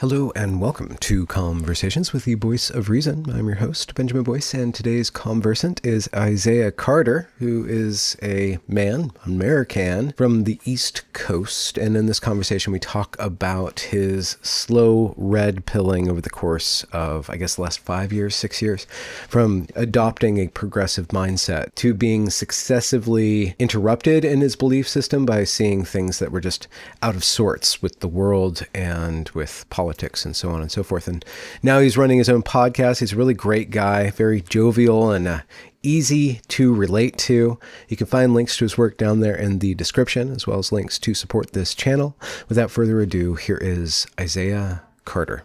Hello and welcome to Conversations with the Voice of Reason. I'm your host, Benjamin Boyce, and today's conversant is Isaiah Carter, who is a man, American, from the East Coast. And in this conversation, we talk about his slow red pilling over the course of, I guess, the last 5 years, 6 years, from adopting a progressive mindset to being successively interrupted in his belief system by seeing things that were just out of sorts with the world and with politics and so on and so forth. And now he's running his own podcast. He's a really great guy, very jovial and easy to relate to. You can find links to his work down there in the description, as well as links to support this channel. Without further ado, here is Isaiah Carter.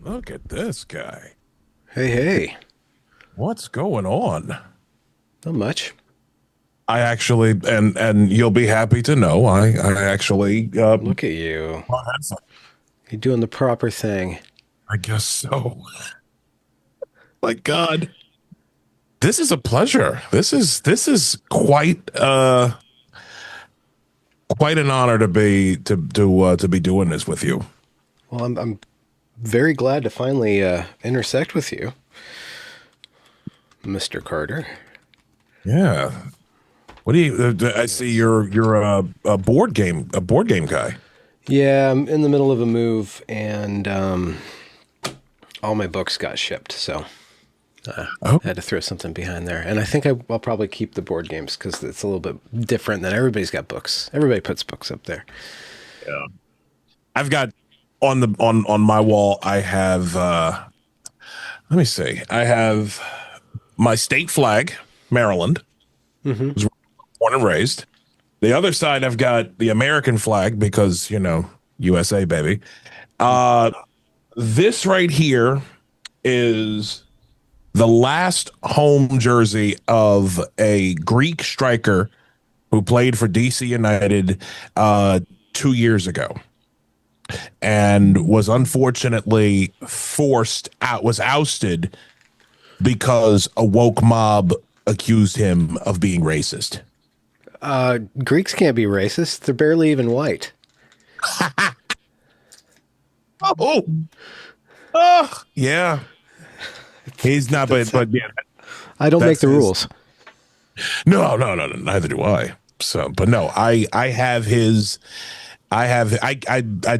Look at this guy. Hey. What's going on? Not much. I actually, and you'll be happy to know, I actually... Look at you. You're doing the proper thing. I guess so. My God. This is a pleasure. This is quite quite an honor to be doing this with you. Well, I'm very glad to finally intersect with you, Mr. Carter. Yeah. What do you? I see you're a board game guy. Yeah, I'm in the middle of a move, and all my books got shipped, so I had to throw something behind there. And I think I'll probably keep the board games because it's a little bit different than everybody's got books. Everybody puts books up there. Yeah, I've got on my wall. I have let me see. I have my state flag, Maryland. Mm-hmm. Was born and raised. The other side, I've got the American flag because, USA, baby. This right here is the last home jersey of a Greek striker who played for DC United 2 years ago and was unfortunately was ousted because a woke mob accused him of being racist. Greeks can't be racist. They're barely even white. Yeah. He's not, but yeah. I don't make the rules. No, neither do I. So, but no, I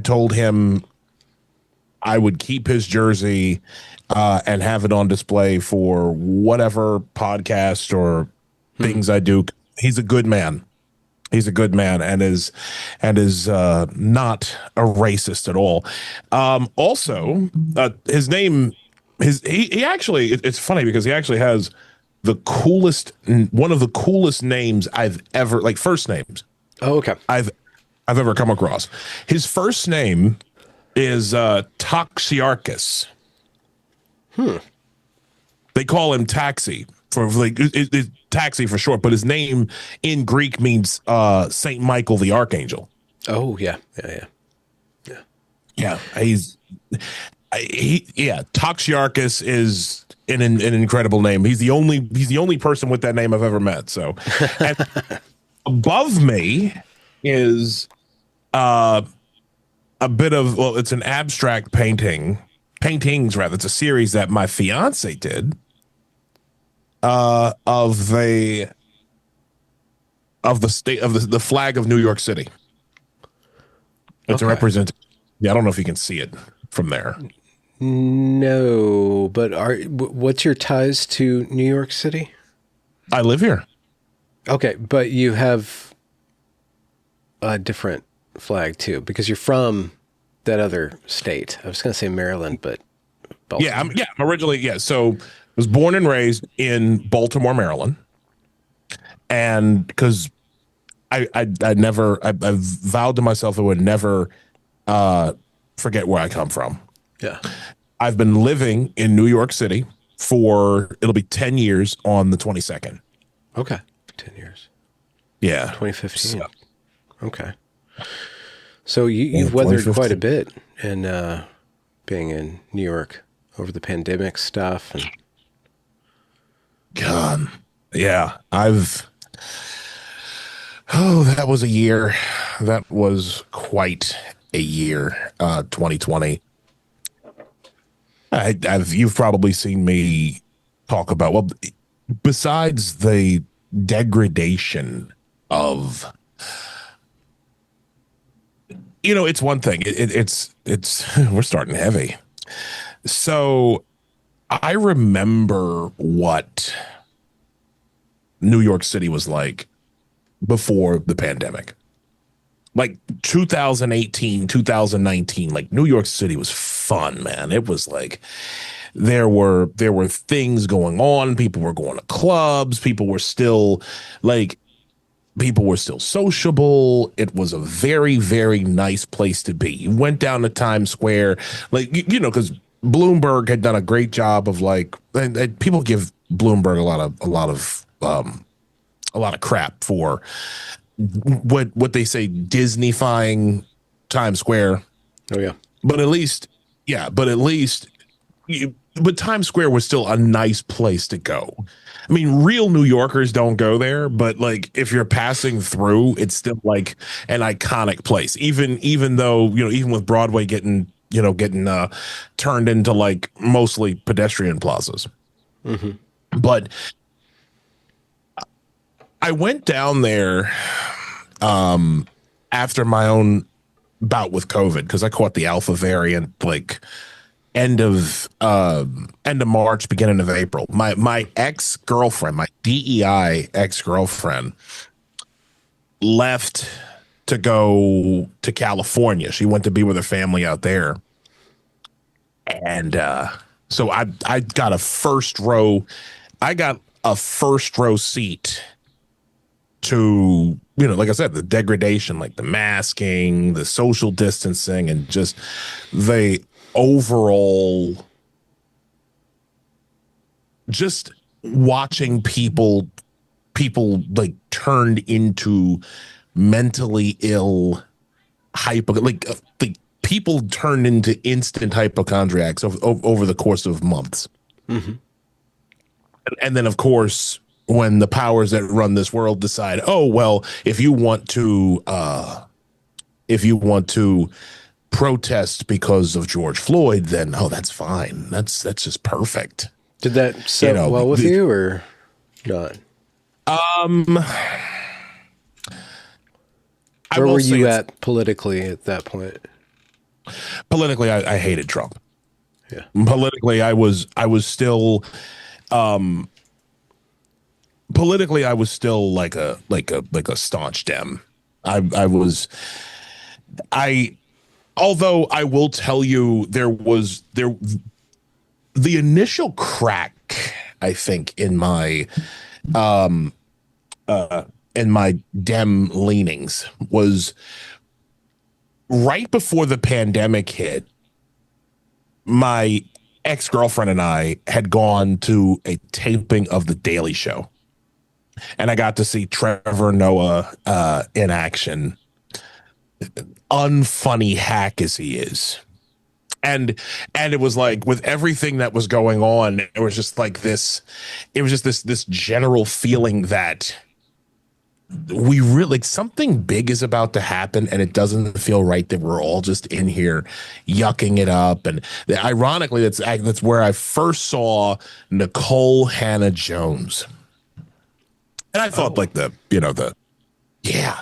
told him I would keep his jersey and have it on display for whatever podcast or things I do. He's a good man. He's a good man and is not a racist at all. Also, his name, he actually, it's funny because he actually has one of the coolest names I've ever, like first names. Oh, okay. I've ever come across. His first name is Taxiarchus. They call him Taxi for it's Taxi for short, but his name in Greek means Saint Michael the Archangel. Oh yeah. Taxiarchus is an incredible name. He's the only person with that name I've ever met. So, and above me is a bit of, well, it's an abstract paintings rather. It's a series that my fiance did of the state of the flag of New York City. It's a represent. Yeah, I don't know if you can see it from there. No, but what's your ties to New York City? I live here. Okay, but you have a different flag too, because you're from that other state. I was going to say Maryland, but Baltimore. I'm originally, so I was born and raised in Baltimore, Maryland. And because I vowed to myself I would never forget where I come from. Yeah. I've been living in New York City it'll be 10 years on the 22nd. Okay. 10 years. Yeah. 2015. So. Okay. So you've weathered quite a bit in being in New York over the pandemic stuff. And God, yeah, that was a year. That was quite a year, 2020. You've probably seen me talk about, well, besides the degradation of, it's one thing. It's we're starting heavy. So I remember what New York City was like before the pandemic. Like 2018, 2019, like New York City was fun, man. It was like there were things going on. People were going to clubs. People were still sociable. It was a very, very nice place to be. You went down to Times Square, like, because Bloomberg had done a great job of like, and people give Bloomberg a lot of crap for what they say Disneyfying Times Square. Oh yeah. But at least, but Times Square was still a nice place to go. I mean, real New Yorkers don't go there, but like if you're passing through, it's still like an iconic place. Even though, even with Broadway getting turned into like mostly pedestrian plazas. Mm-hmm. But I went down there after my own bout with COVID because I caught the Alpha variant like end of March, beginning of April. My ex-girlfriend, my DEI ex-girlfriend, left to go to California. She went to be with her family out there. And so I got a first row seat to, like I said, the degradation, like the masking, the social distancing, and just the overall, just watching people like turned into mentally ill, people turned into instant hypochondriacs over the course of months. Mm-hmm. And then, of course, when the powers that run this world decide, oh well, if you want to protest because of George Floyd, then that's fine. That's just perfect. Did that sit well with you or not? Where were you at politically at that point? Politically, I hated Trump. Yeah. Politically, I was still politically I was still like a staunch Dem. Although I will tell you the initial crack, I think, in my Dem leanings was right before the pandemic hit. My ex-girlfriend and I had gone to a taping of The Daily Show, and I got to see Trevor Noah in action. Unfunny hack as he is. And it was like, with everything that was going on, it was just like this general feeling that we really, something big is about to happen, and it doesn't feel right that we're all just in here yucking it up. And ironically, that's where I first saw Nicole Hannah-Jones. And I thought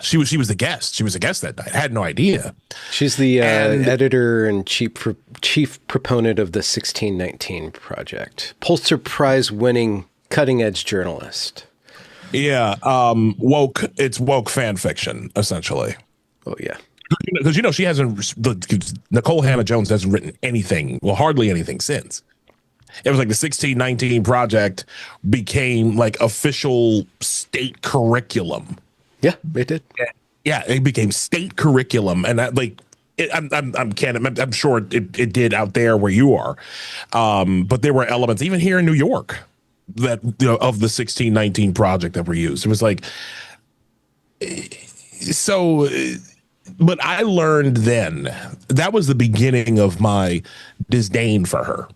she was the guest. She was a guest that night. I had no idea. She's the editor and chief proponent of the 1619 Project. Pulitzer Prize winning cutting edge journalist. Yeah. It's woke fan fiction, essentially. Oh yeah. Because she hasn't, Nicole Hannah-Jones hasn't written anything, hardly anything since. It was like the 1619 Project became like official state curriculum. Yeah, it did. Yeah, it became state curriculum, and I'm sure it did out there where you are, but there were elements even here in New York that of the 1619 Project that were used. It was like so. But I learned then that was the beginning of my disdain for her.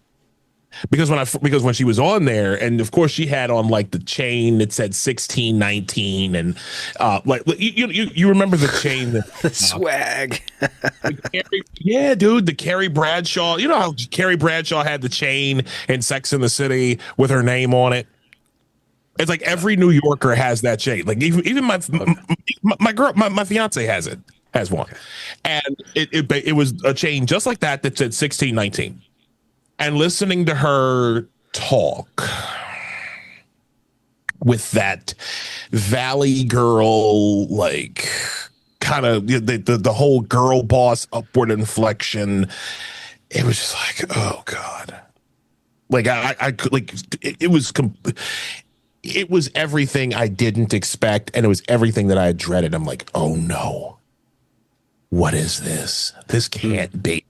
because when she was on there, and of course she had on like the chain that said 1619, and like you remember the chain that The swag. yeah, dude, the Carrie Bradshaw. You know how Carrie Bradshaw had the chain in Sex in the City with her name on it. It's like every New Yorker has that chain. Like even my girl, my fiance has one, and it was a chain just like that that said 1619. And listening to her talk with that Valley Girl, like kind of the whole girl boss upward inflection, it was just like, oh God. Like I could like it was everything I didn't expect, and it was everything that I dreaded. I'm like, oh no, what is this? This can't be.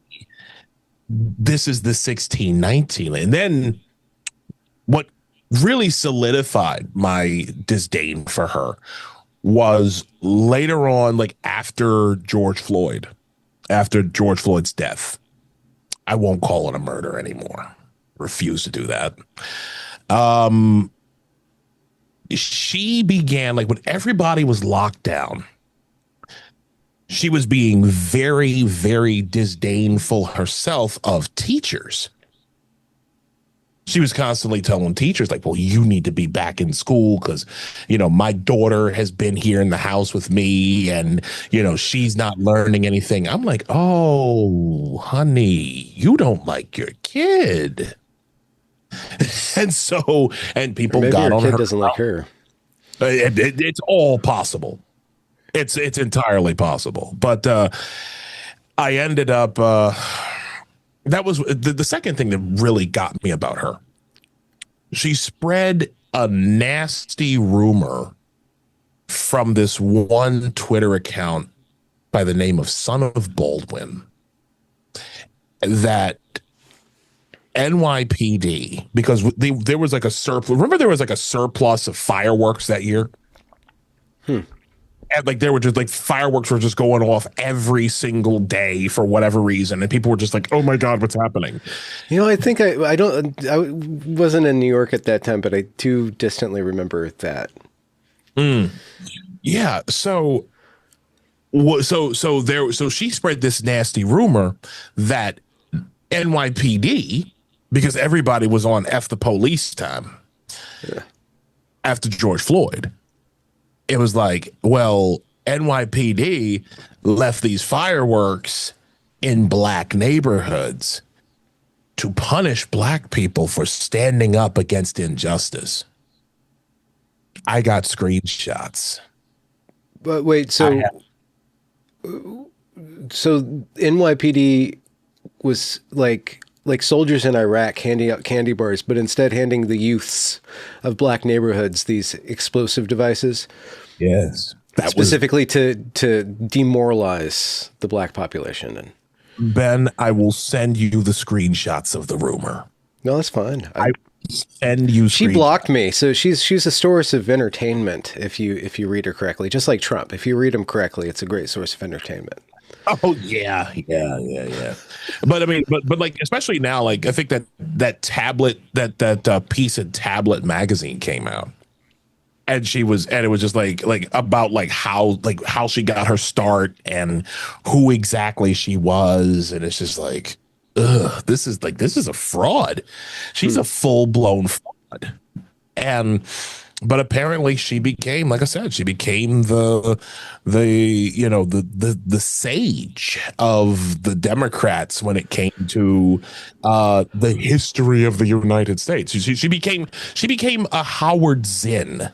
This is the 1619. And then what really solidified my disdain for her was later on, like after George Floyd's death. I won't call it a murder anymore. Refuse to do that. She began, like when everybody was locked down, she was being very, very disdainful herself of teachers. She was constantly telling teachers, like, well, you need to be back in school because, you know, my daughter has been here in the house with me and, you know, she's not learning anything. I'm like, oh, honey, you don't like your kid. And people Maybe got her on kid her. doesn't like her. It's all possible. It's entirely possible. But I ended up that was the second thing that really got me about her. She spread a nasty rumor from this one Twitter account by the name of Son of Baldwin that NYPD, because there was like a surplus. Remember, there was like a surplus of fireworks that year. And like there were just like fireworks were just going off every single day for whatever reason, and people were just like, "Oh my God, what's happening?" You know, I think I wasn't in New York at that time, but I do distantly remember that. Yeah. So she spread this nasty rumor that NYPD, because everybody was on F the police time after George Floyd. It was like, well, NYPD left these fireworks in black neighborhoods to punish black people for standing up against injustice. I got screenshots. But wait, so NYPD was like soldiers in Iraq handing out candy bars, but instead handing the youths of black neighborhoods these explosive devices. Yes. That specifically to demoralize the black population. And Ben, I will send you the screenshots of the rumor. no, that's fine. I send you. She blocked me, so she's a source of entertainment. If you read her correctly, just like Trump, if you read him correctly, it's a great source of entertainment. Oh yeah. But I mean, but like especially now, like I think that tablet that piece of Tablet magazine came out, and it was just like about like how she got her start and who exactly she was, and it's just like, ugh, this is a fraud. She's a full blown fraud, but apparently she became, like I said, she became the sage of the Democrats when it came to the history of the United States. She became a Howard Zinn.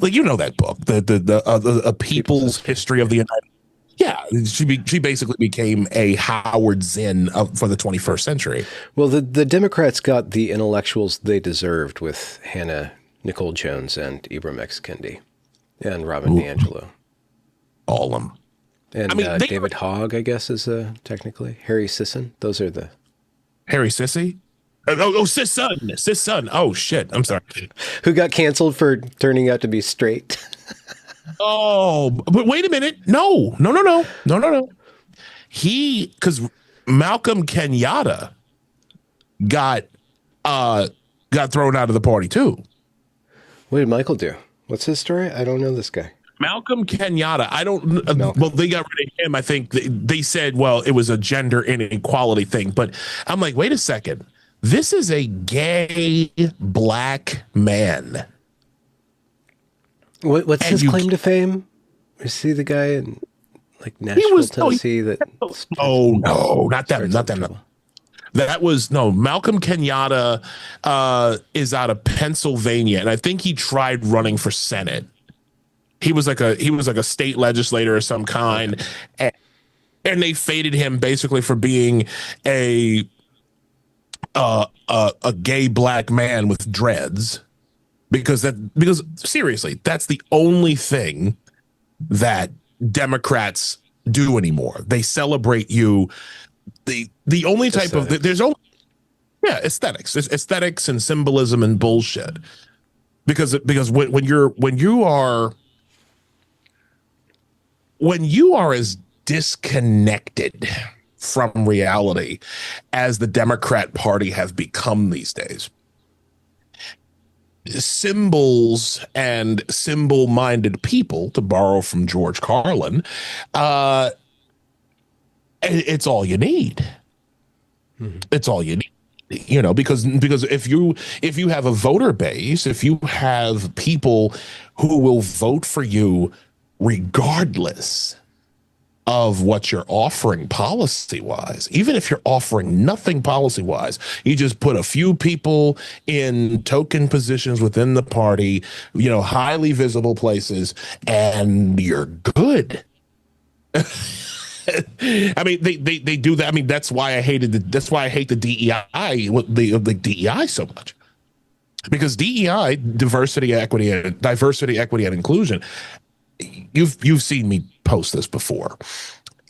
Like, you know that book, the People's History of the United States. Yeah, she basically became a Howard Zinn for the 21st century. Well, the Democrats got the intellectuals they deserved with Hannah Nicole Jones and Ibram X. Kendi and Robin DiAngelo. All of them. And David Hogg, I guess, is technically. Harry Sisson. Those are the... Harry Sissy? Sisson. Oh, shit. I'm sorry. Who got canceled for turning out to be straight. Oh, but wait a minute. No. Because Malcolm Kenyatta got got thrown out of the party too. What did Michael do? What's his story? I don't know this guy. Malcolm Kenyatta. I don't. Malcolm. Well, they got rid of him. I think they said, well, it was a gender inequality thing. But I'm like, wait a second. This is a gay black man. What's his claim to fame? Is he the guy in like Nashville, Tennessee? No, not them. Not them. No. That was Malcolm Kenyatta is out of Pennsylvania, and I think he tried running for Senate. He was like a state legislator of some kind, and they faded him basically for being a gay black man with dreads, because seriously, that's the only thing that Democrats do anymore. They celebrate you. The only type of there's only aesthetics. There's aesthetics and symbolism and bullshit. Because when you are as disconnected from reality as the Democrat Party have become these days, symbols and symbol-minded people, to borrow from George Carlin, it's all you need. Mm-hmm. It's all you need, because if you have a voter base, if you have people who will vote for you regardless of what you're offering policy-wise, even if you're offering nothing policy-wise, you just put a few people in token positions within the party, highly visible places, and you're good. I mean, they do that. I mean, that's why I hate the DEI, the DEI so much, because DEI, diversity, equity, and inclusion. You've seen me post this before.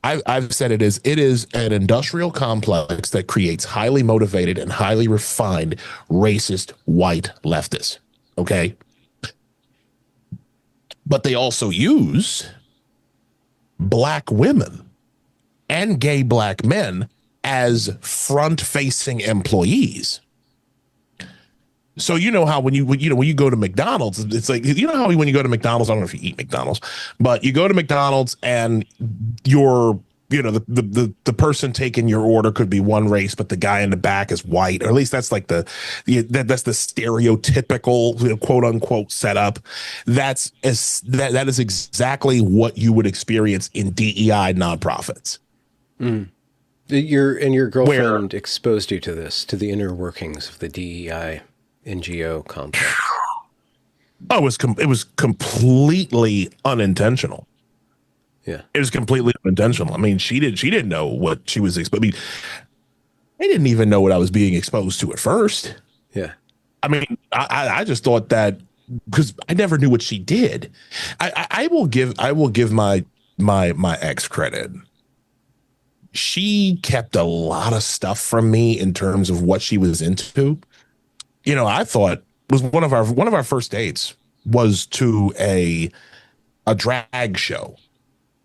I've said it is an industrial complex that creates highly motivated and highly refined racist white leftists. Okay, but they also use black women and gay black men as front-facing employees. So how when you go to McDonald's, it's like, how when you go to McDonald's, I don't know if you eat McDonald's, but you go to McDonald's and the person taking your order could be one race, but the guy in the back is white, or at least that's like that's the stereotypical quote unquote setup. That is exactly what you would experience in DEI nonprofits. Mm. Your girlfriend exposed you to this, to the inner workings of the DEI NGO complex. Oh, it was completely unintentional. Yeah, it was completely unintentional. I mean, she didn't know what she was exposed. I mean, I didn't even know what I was being exposed to at first. Yeah, I mean, I just thought that, because I never knew what she did. I will give my ex credit. She kept a lot of stuff from me in terms of what she was into. I thought was one of our first dates was to a drag show.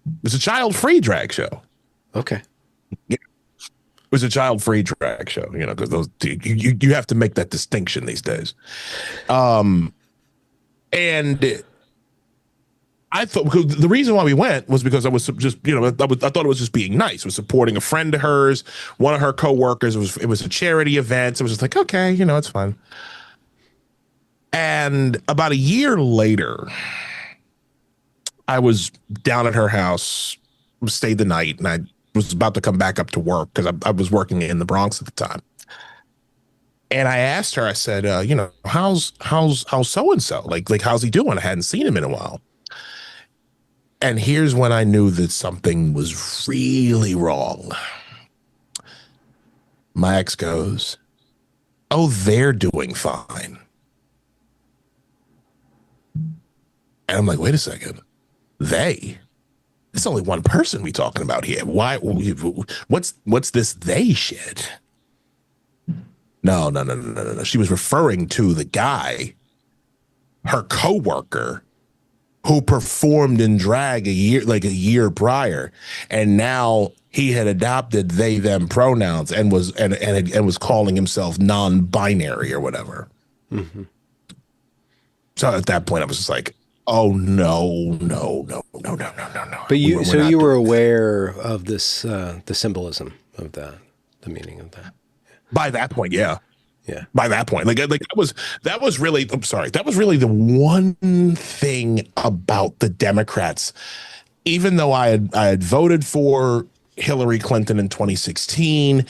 It was a child-free drag show. Okay. Yeah. It was a child-free drag show, because those you have to make that distinction these days. And I thought, because the reason why we went was because I was just, I thought it was just being nice. It was supporting a friend of hers, one of her coworkers. It was a charity event. So it was just like, okay, it's fun. And about a year later, I was down at her house, stayed the night, and I was about to come back up to work because I was working in the Bronx at the time. And I asked her, I said, how's so-and-so? Like, how's he doing? I hadn't seen him in a while. And here's when I knew that something was really wrong. My ex goes, "Oh, they're doing fine." And I'm like, wait a second. They? It's only one person we talking about here. Why? What's this they shit? No. She was referring to the guy, her coworker, who performed in drag a year prior, and now he had adopted they them pronouns and was was calling himself non-binary or whatever. Mm-hmm. So at that point, I was just like, "Oh no, no, no, no, no, no, no, no!" But you were aware of this, the symbolism of that, the meaning of that. By that point, yeah. Yeah. By that point, like that was really. I'm sorry, that was really the one thing about the Democrats. Even though I had voted for Hillary Clinton in 2016,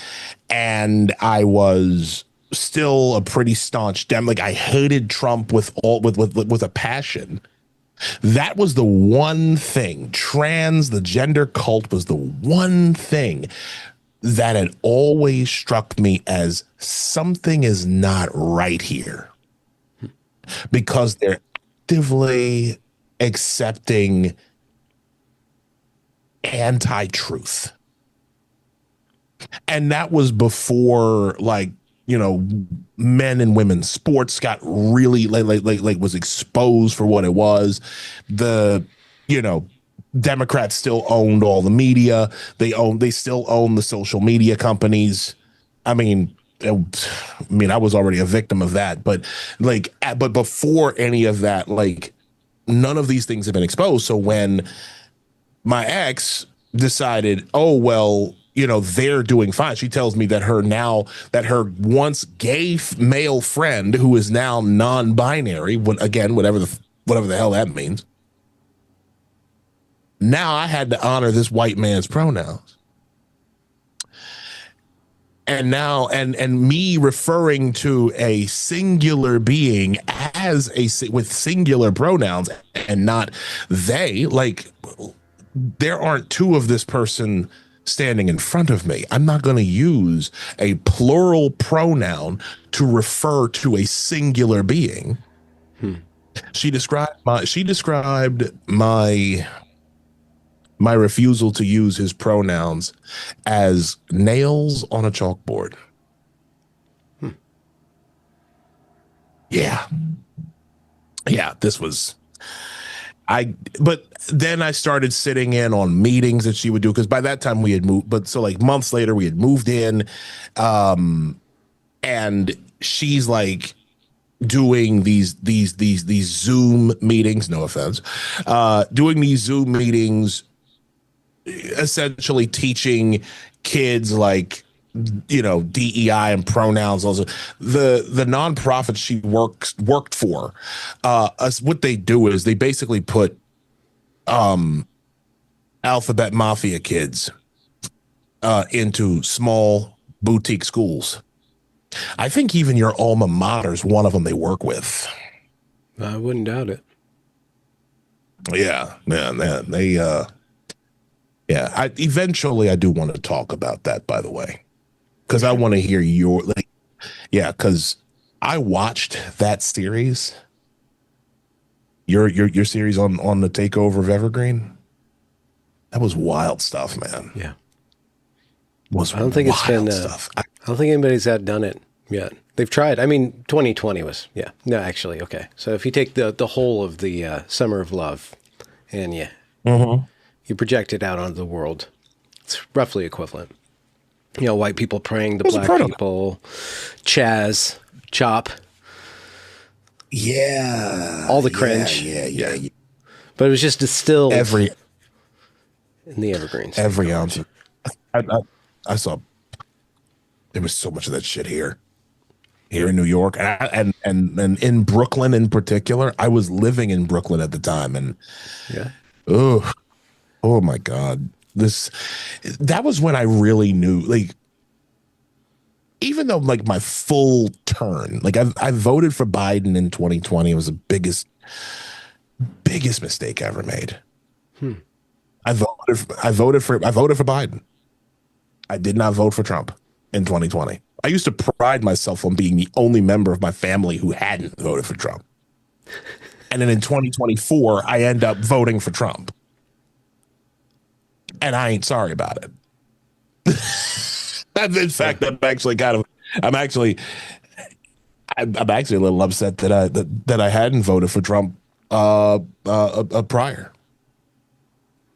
and I was still a pretty staunch Dem. Like I hated Trump with a passion. That was the one thing. The gender cult was the one thing that had always struck me as something is not right here, because they're actively accepting anti-truth. And that was before, like, you know, men and women's sports got really like was exposed for what it was. The, you know, Democrats still owned all the media. They still own the social media companies. I mean, I was already a victim of that, but but before any of that, like, none of these things have been exposed. So when my ex decided, oh, well, you know, they're doing fine. She tells me that her once gay male friend, who is now non-binary, whatever the hell that means. Now I had to honor this white man's pronouns. And now, and me referring to a singular being with singular pronouns and not they, like, there aren't two of this person standing in front of me. I'm not going to use a plural pronoun to refer to a singular being. She described my refusal to use his pronouns as nails on a chalkboard. Yeah, this was but then I started sitting in on meetings that she would do, because by that time we had moved, but so like months later we had moved in, and she's like doing these Zoom meetings, no offense, doing these Zoom meetings, essentially teaching kids, like, you know, DEI and pronouns. Also, the nonprofit she worked for, what they do is they basically put alphabet mafia kids into small boutique schools. I think even your alma mater's one of them they work with. I wouldn't doubt it. Yeah, man, they eventually I do want to talk about that, by the way, because I want to hear your, like, yeah, because I watched that series, your series on the takeover of Evergreen. That was wild stuff, man. Yeah. I don't think it's been stuff. I don't think anybody's done it yet. They've tried. I mean, 2020 was, yeah. No, actually, okay. So if you take the whole of the Summer of Love and you project it out onto the world, it's roughly equivalent. You know, white people praying to black people, Chop. Yeah. All the cringe. Yeah. But it was just distilled in the Evergreens. Every ounce. I saw there was so much of that shit here in New York, and in Brooklyn in particular. I was living in Brooklyn at the time, and oh my God, that was when I really knew, like, even though, like, my full turn, like, I voted for Biden in 2020. It was the biggest mistake I ever made. I voted for Biden. I did not vote for Trump in 2020. I used to pride myself on being the only member of my family who hadn't voted for Trump. And then in 2024, I end up voting for Trump. And I ain't sorry about it. In fact, I'm actually a little upset that I hadn't voted for Trump prior.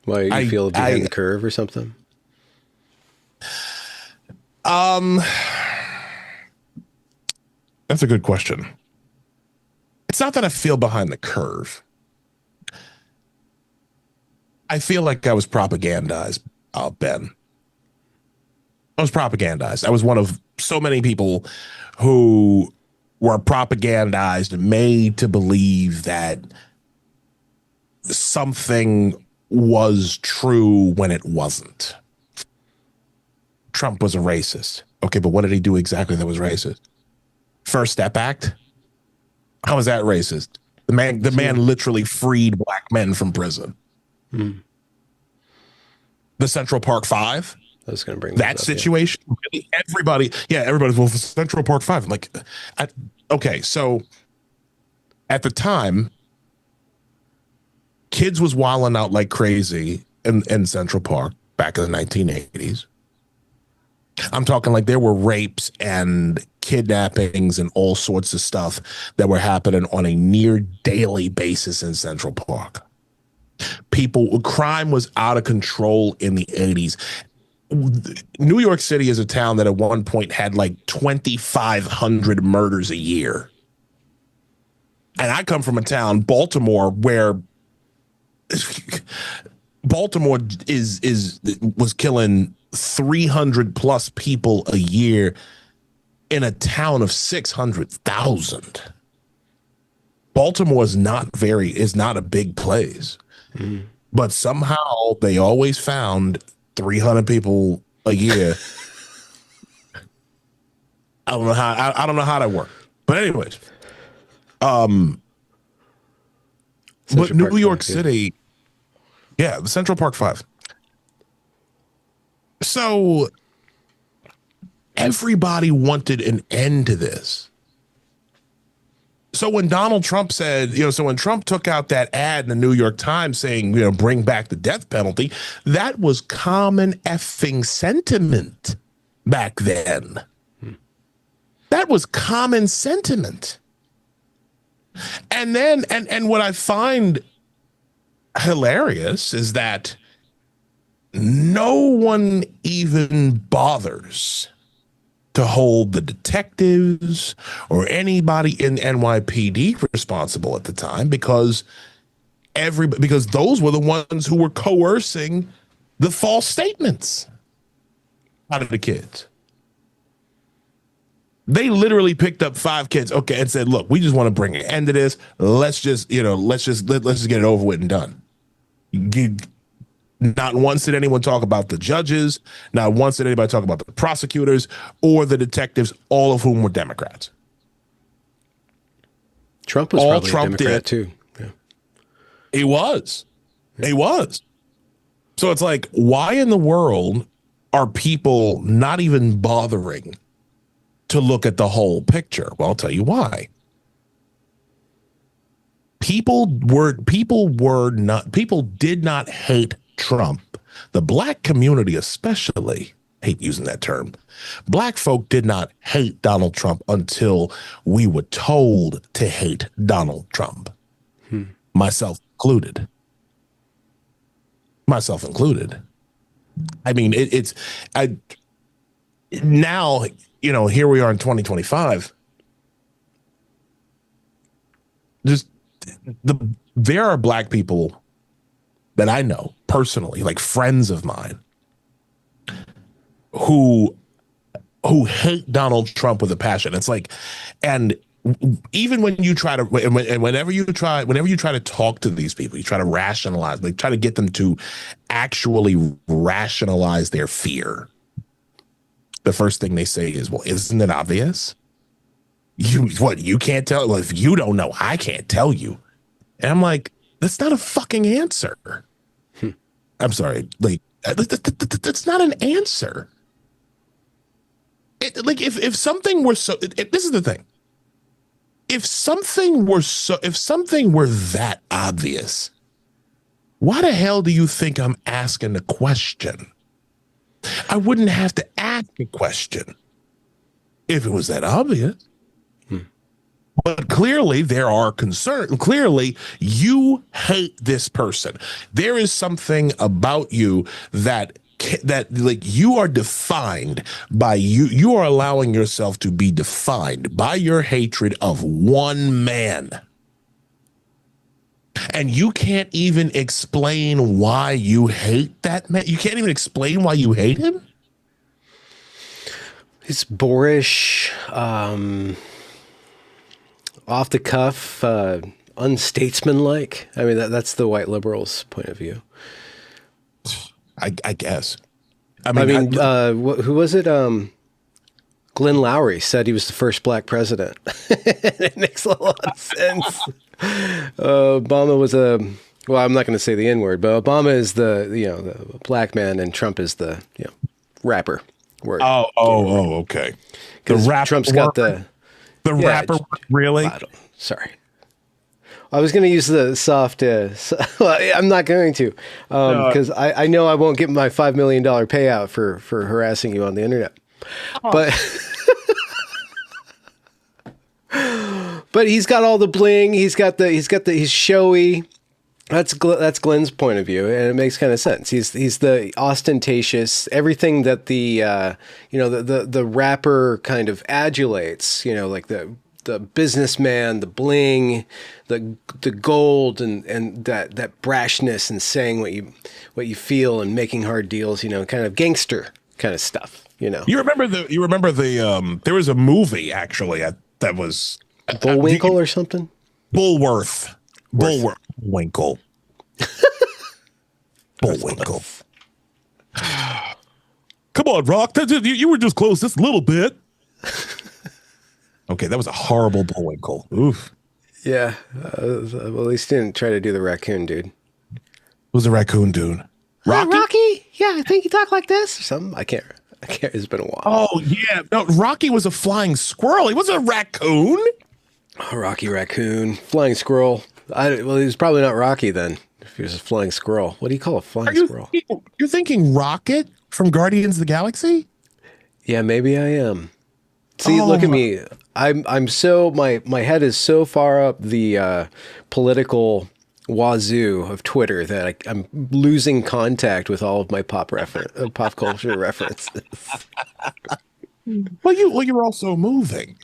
Why, you feel behind the curve or something? Um, that's a good question. It's not that I feel behind the curve. I feel like I was propagandized, Ben. I was propagandized. I was one of so many people who were propagandized, made to believe that something was true when it wasn't. Trump was a racist. Okay, but what did he do exactly that was racist? First Step Act? How is that racist? The man literally freed black men from prison. Mm. The Central Park Five? I was going to bring That up, situation, really, everybody's, well, Central Park Five. I'm like, okay, so at the time, kids was wilding out like crazy in Central Park back in the 1980s. I'm talking like there were rapes and kidnappings and all sorts of stuff that were happening on a near daily basis in Central Park. Crime was out of control in the 80s. New York City is a town that at one point had like 2,500 murders a year. And I come from a town, Baltimore, where Baltimore was killing 300 plus people a year in a town of 600,000. Baltimore is not a big place. Mm. But somehow they always found 300 people a year. I don't know how that worked. But anyways, but New York City, the Central Park Five. So everybody wanted an end to this. So when Donald Trump said, when Trump took out that ad in the New York Times saying, bring back the death penalty, that was common effing sentiment back then. That was common sentiment. And then, and what I find hilarious is that no one even bothers to hold the detectives or anybody in NYPD responsible at the time because those were the ones who were coercing the false statements out of the kids. They literally picked up 5 kids, and said, "Look, we just want to bring an end to this. Let's just get it over with and done." Not once did anyone talk about the judges. Not once did anybody talk about the prosecutors or the detectives, all of whom were Democrats. Trump was probably a Democrat too. Yeah. He was. He was. So it's like, why in the world are people not even bothering to look at the whole picture? Well, I'll tell you why. People did not hate Trump. The black community especially, hate using that term. Black folk did not hate Donald Trump until we were told to hate Donald Trump. Myself included. I mean, now, here we are in 2025. There are black people that I know personally, like friends of mine, who hate Donald Trump with a passion. It's like, and even when you try to, whenever you try to talk to these people, you try to rationalize, like try to get them to actually rationalize their fear. The first thing they say is, "Well, isn't it obvious? You can't tell? Well, if you don't know, I can't tell you." And I'm like, that's not a fucking answer. I'm sorry. Like, that's not an answer. If something were so, this is the thing. If something were that obvious, why the hell do you think I'm asking the question? I wouldn't have to ask a question if it was that obvious. But clearly there are concerns. Clearly you hate this person. There is something about you that that like you are defined by you are allowing yourself to be defined by your hatred of one man. And you can't even explain why you hate that man. You can't even explain why you hate him. He's boorish, off the cuff, unstatesmanlike. I mean, that's the white liberals' point of view. I guess. Who was it? Glenn Lowry said he was the first black president. It makes a lot of sense. Obama was well, I'm not going to say the N word, but Obama is the black man and Trump is the rapper word. Okay. Because Trump's got the rapper really? Sorry. I was going to use the soft, well, I'm not going to, because I know I won't get my $5 million payout for harassing you on the internet. Oh. But he's got all the bling. He's showy. That's Glenn's point of view, and it makes kind of sense. He's the ostentatious, everything that the rapper kind of adulates, like the businessman, the bling, the gold, and that brashness and saying what you feel and making hard deals, kind of gangster kind of stuff, You remember the there was a movie actually that was Bullwinkle or something? Bullwinkle. Bullwinkle. Come on, Rock. You were just close just a little bit. Okay, that was a horrible Bullwinkle. Oof. Yeah. Well, at least he didn't try to do the raccoon dude. It was a raccoon dude. Rocky? Rocky? Yeah, I think you talk like this or something. I can't. It's been a while. Oh, yeah. No, Rocky was a flying squirrel. He wasn't a raccoon. Oh, Rocky Raccoon. Flying squirrel. Well, he was probably not Rocky then. If he was a flying squirrel. What do you call a flying squirrel? You're thinking Rocket from Guardians of the Galaxy? Yeah, maybe I am. See, look at me. I'm so my head is so far up the political wazoo of Twitter that I'm losing contact with all of my pop culture references. Well, you're also moving.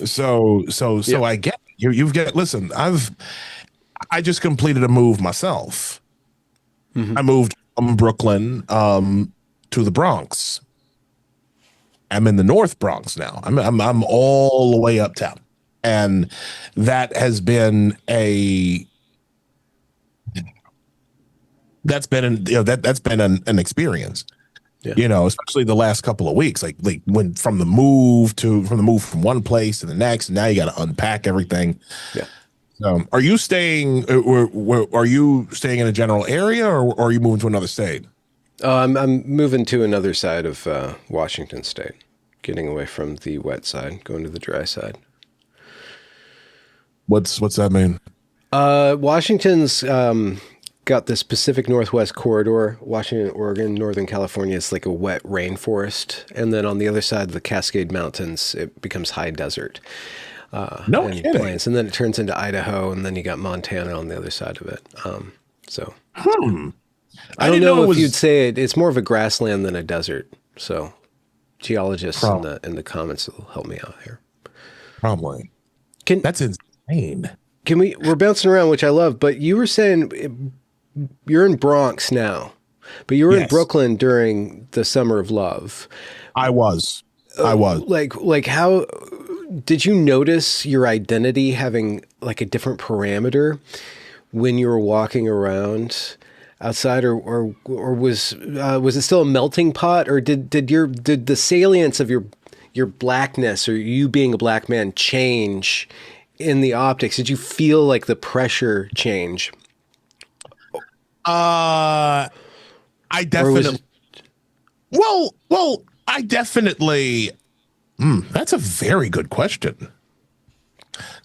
So yeah. I get you've got. Listen, I just completed a move myself. Mm-hmm. I moved from Brooklyn to the Bronx. I'm in the North Bronx now. I'm all the way uptown, and that has been that's been an experience. Yeah. Especially the last couple of weeks, like when from the move from one place to the next, and now you got to unpack everything. Yeah. Are you staying? Are you staying in a general area, or are you moving to another state? I'm moving to another side of Washington State, getting away from the wet side, going to the dry side. What's that mean? Washington's got this Pacific Northwest corridor. Washington, Oregon, Northern California is like a wet rainforest, and then on the other side of the Cascade Mountains, it becomes high desert. No kidding. Plains, and then it turns into Idaho, and then you got Montana on the other side of it. I don't know if you'd say it's more of a grassland than a desert. So geologists in the comments will help me out here. Probably. That's insane. We're bouncing around, which I love, but you were saying you're in Bronx now, but you were in Brooklyn during the Summer of Love. I was. Like how did you notice your identity having like a different parameter when you were walking around outside, or was it still a melting pot, or did the salience of your blackness, or you being a black man, change in the optics? Did you feel like the pressure change? I definitely. I definitely. That's a very good question.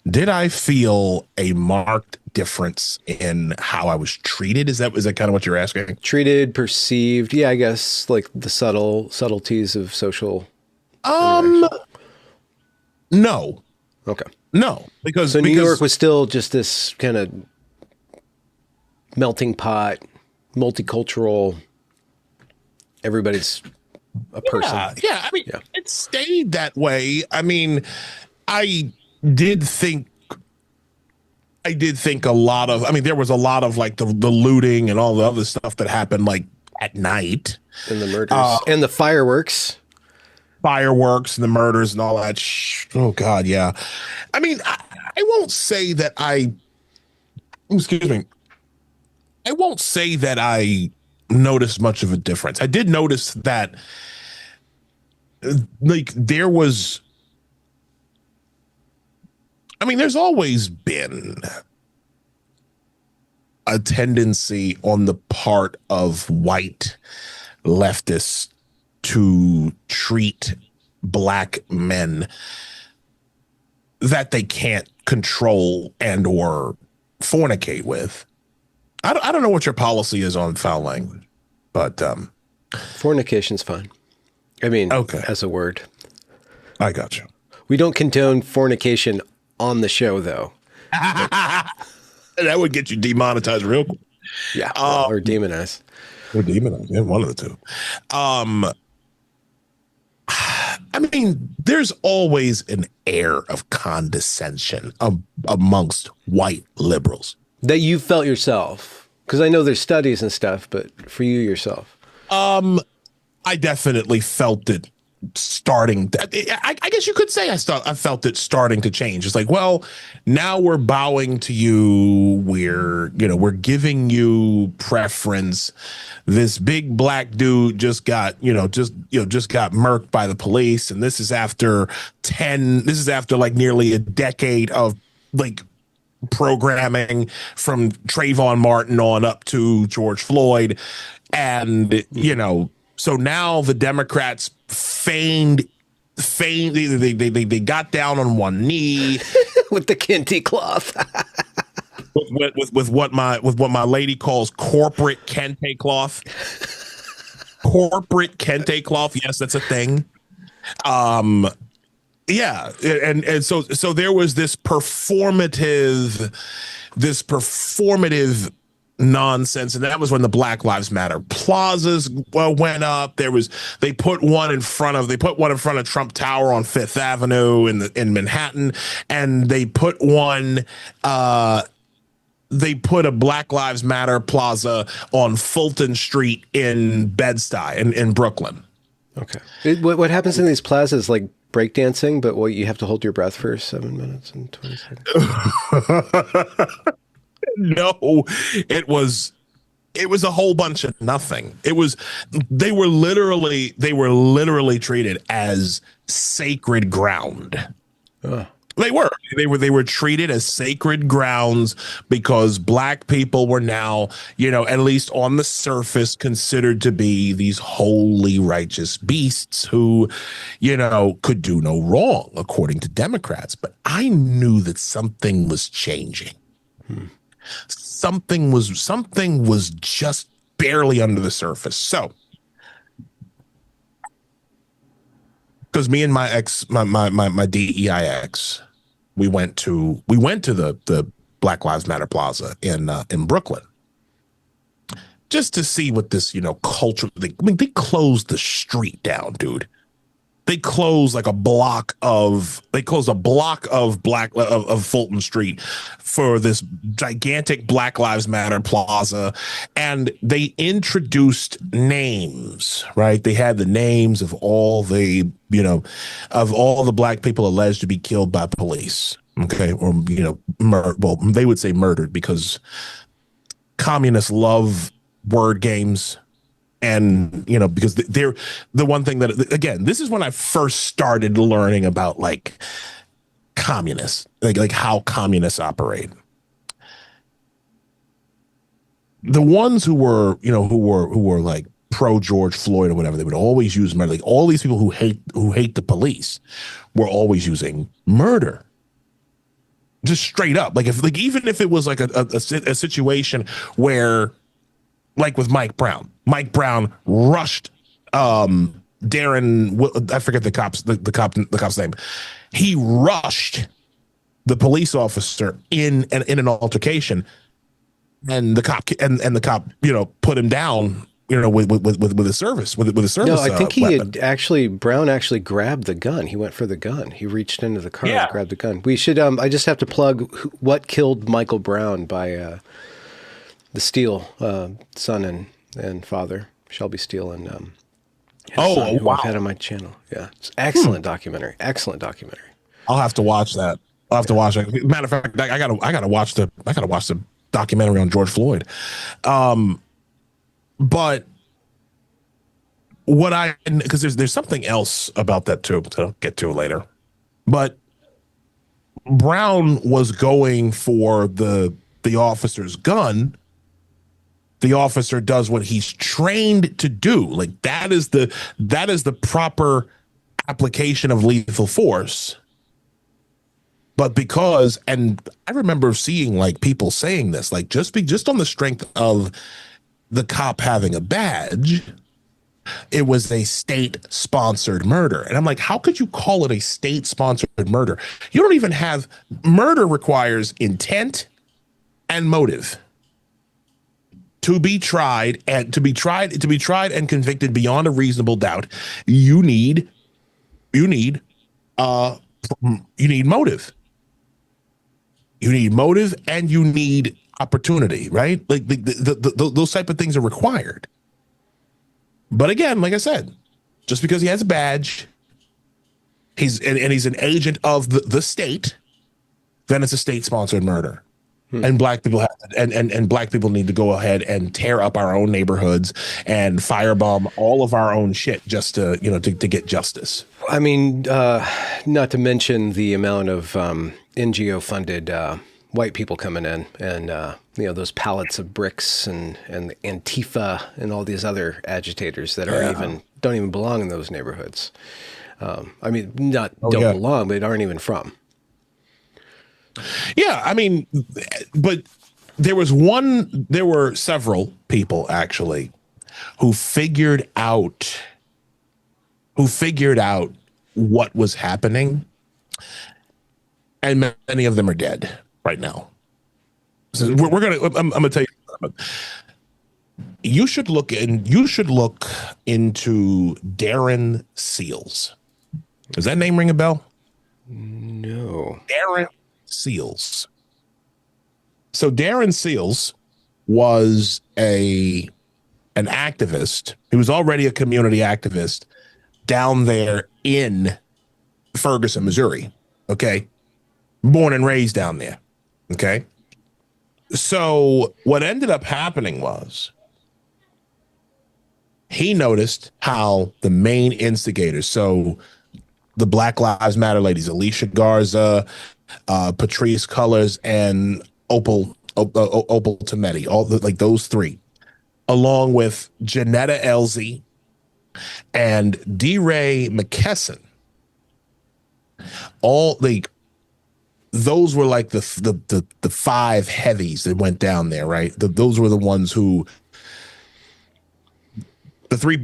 Did I feel a marked difference in how I was treated? Is that kind of what you're asking? Treated, perceived, yeah, I guess like the subtleties of social. No. Okay. No, because New York was still just this kind of melting pot, multicultural. everybody's a person. Yeah. I mean, it stayed that way. I mean, I did think a lot of, I mean, there was a lot of like the looting and all the other stuff that happened like at night. And the murders and the fireworks. Fireworks and the murders and all that. Oh, God, yeah. I mean, I won't say that excuse me. I won't say that I noticed much of a difference. I did notice that, like, there's always been a tendency on the part of white leftists to treat black men that they can't control and or fornicate with. I don't know what your policy is on foul language, but Fornication's fine. I mean, okay, as a word. I got you. We don't condone fornication on the show, though. That would get you demonetized real quick. Yeah, or demonized. Or demonized, yeah, one of the two. I mean, there's always an air of condescension amongst white liberals. That you felt yourself. Because I know there's studies and stuff, but for you yourself. I definitely felt it starting. I guess you could say I felt it starting to change. It's like, well, now we're bowing to you. We're giving you preference. This big black dude just got murked by the police, and this is after like nearly a decade of like programming from Trayvon Martin on up to George Floyd. And, so now the Democrats feigned they got down on one knee with the kente cloth. with what my lady calls corporate kente cloth. Corporate kente cloth. Yes, that's a thing. Yeah, and so there was this performative nonsense, and that was when the Black Lives Matter plazas went up. They put one in front of Trump Tower on Fifth Avenue in Manhattan, and they put a Black Lives Matter plaza on Fulton Street in Bed-Stuy in Brooklyn. Okay, what happens in these plazas, like breakdancing, but you have to hold your breath for 7 minutes and 20 seconds? No, it was a whole bunch of nothing. They were literally treated as sacred ground. They were treated as sacred grounds because black people were now, at least on the surface, considered to be these holy, righteous beasts who, could do no wrong, according to Democrats. But I knew that something was changing. Something was just barely under the surface. So, because me and my ex, my DEI ex, we went to the Black Lives Matter Plaza in Brooklyn just to see what this culture. They closed the street down, dude. They closed a block of Fulton Street for this gigantic Black Lives Matter plaza, and they introduced names. Right, they had the names of all the black people alleged to be killed by police. Okay, or they would say murdered because communists love word games. And, because they're the one thing that, again, this is when I first started learning about communists, like how communists operate. The ones who were like pro George Floyd or whatever, they would always use murder. Like all these people who hate the police were always using murder. Just straight up. Even if it was like a situation where, like with Mike Brown rushed Darren, I forget the cop's name. He rushed the police officer in an altercation, and the cop put him down with a service No, I think weapon. Brown actually grabbed the gun. He went for the gun. He reached into the car Yeah. and grabbed the gun. We should, I just have to plug What Killed Michael Brown by the Steele son and father, Shelby Steele, and his son, who I've had on my channel. Yeah, it's excellent documentary. Excellent documentary. I'll have to watch that. I'll have to watch it. Matter of fact, I gotta watch the documentary on George Floyd. But because there's something else about that too, that I'll get to later. But Brown was going for the officer's gun. The officer does what he's trained to do. Like that is the proper application of lethal force. But and I remember seeing like people saying this, like just on the strength of the cop having a badge, it was a state-sponsored murder. And I'm like, how could you call it a state-sponsored murder? You don't even have murder requires intent and motive to be tried and convicted beyond a reasonable doubt. You need motive. You need motive and you need opportunity, right? Like those type of things are required. But again, like I said, just because he has a badge, he's an agent of the state, then it's a state-sponsored murder. And black people and black people need to go ahead and tear up our own neighborhoods and firebomb all of our own shit just to get justice. I mean, not to mention the amount of NGO funded white people coming in, and those pallets of bricks and the Antifa and all these other agitators that don't even belong in those neighborhoods. I mean, don't belong, but aren't even from. Yeah, I mean, but there were several people actually who figured out what was happening, and many of them are dead right now. So I'm gonna tell you, you should look into Darren Seals. Does that name ring a bell? No. Darren Seals. So Darren Seals was an activist. He was already a community activist down there in Ferguson, Missouri. Okay. Born and raised down there. Okay. So what ended up happening was he noticed how the main instigators, so the Black Lives Matter ladies, Alicia Garza, Patrice Cullors, and Opal Tometi, those three, along with Janetta Elzie and DeRay McKesson, those were like the five heavies that went down there, right? Those were the ones who the three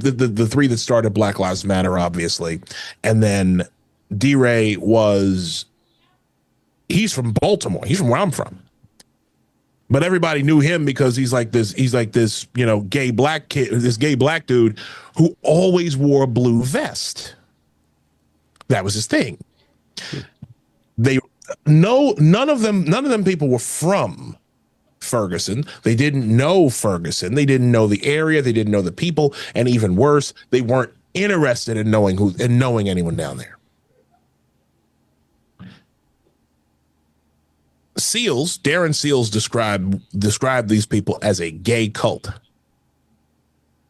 that started Black Lives Matter, obviously, and then DeRay he's from Baltimore. He's from where I'm from. But everybody knew him because he's like this gay black kid, this gay black dude who always wore a blue vest. That was his thing. None of them people were from Ferguson. They didn't know Ferguson. They didn't know the area. They didn't know the people. And even worse, they weren't interested in knowing anyone down there. Darren Seals described these people as a gay cult.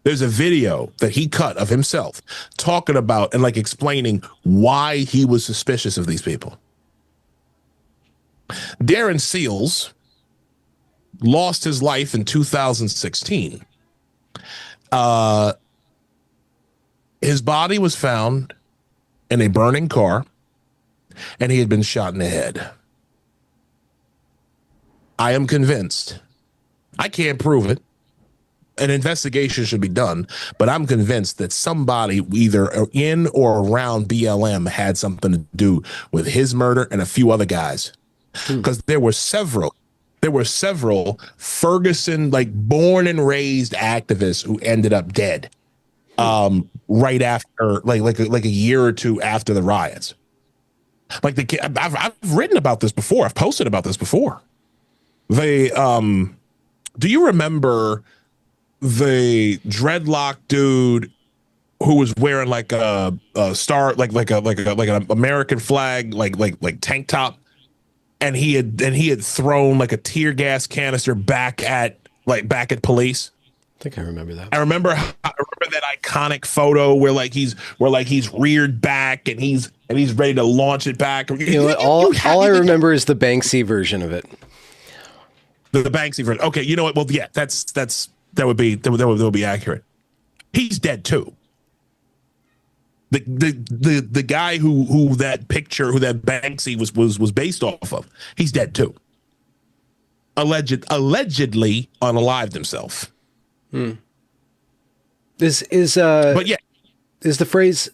There's a video that he cut of himself talking about and explaining why he was suspicious of these people. Darren Seals lost his life in 2016. His body was found in a burning car, and he had been shot in the head. I am convinced. I can't prove it. An investigation should be done, but I'm convinced that somebody either in or around BLM had something to do with his murder and a few other guys. Because there were several there were several Ferguson, like born and raised activists who ended up dead right after, like a year or two after the riots. Like I've written about this before. I've posted about this before. They do you remember the dreadlock dude who was wearing like a star, like an American flag, like tank top, and he had thrown like a tear gas canister back at police. I think I remember that. I remember that iconic photo where he's reared back and he's ready to launch it back. You know what, all I remember is the Banksy version of it. The Banksy version. Okay, you know what? Well, yeah, that would be accurate. He's dead too. The guy who that Banksy was based off of, he's dead too. Allegedly unalived himself. But yeah, is the phrase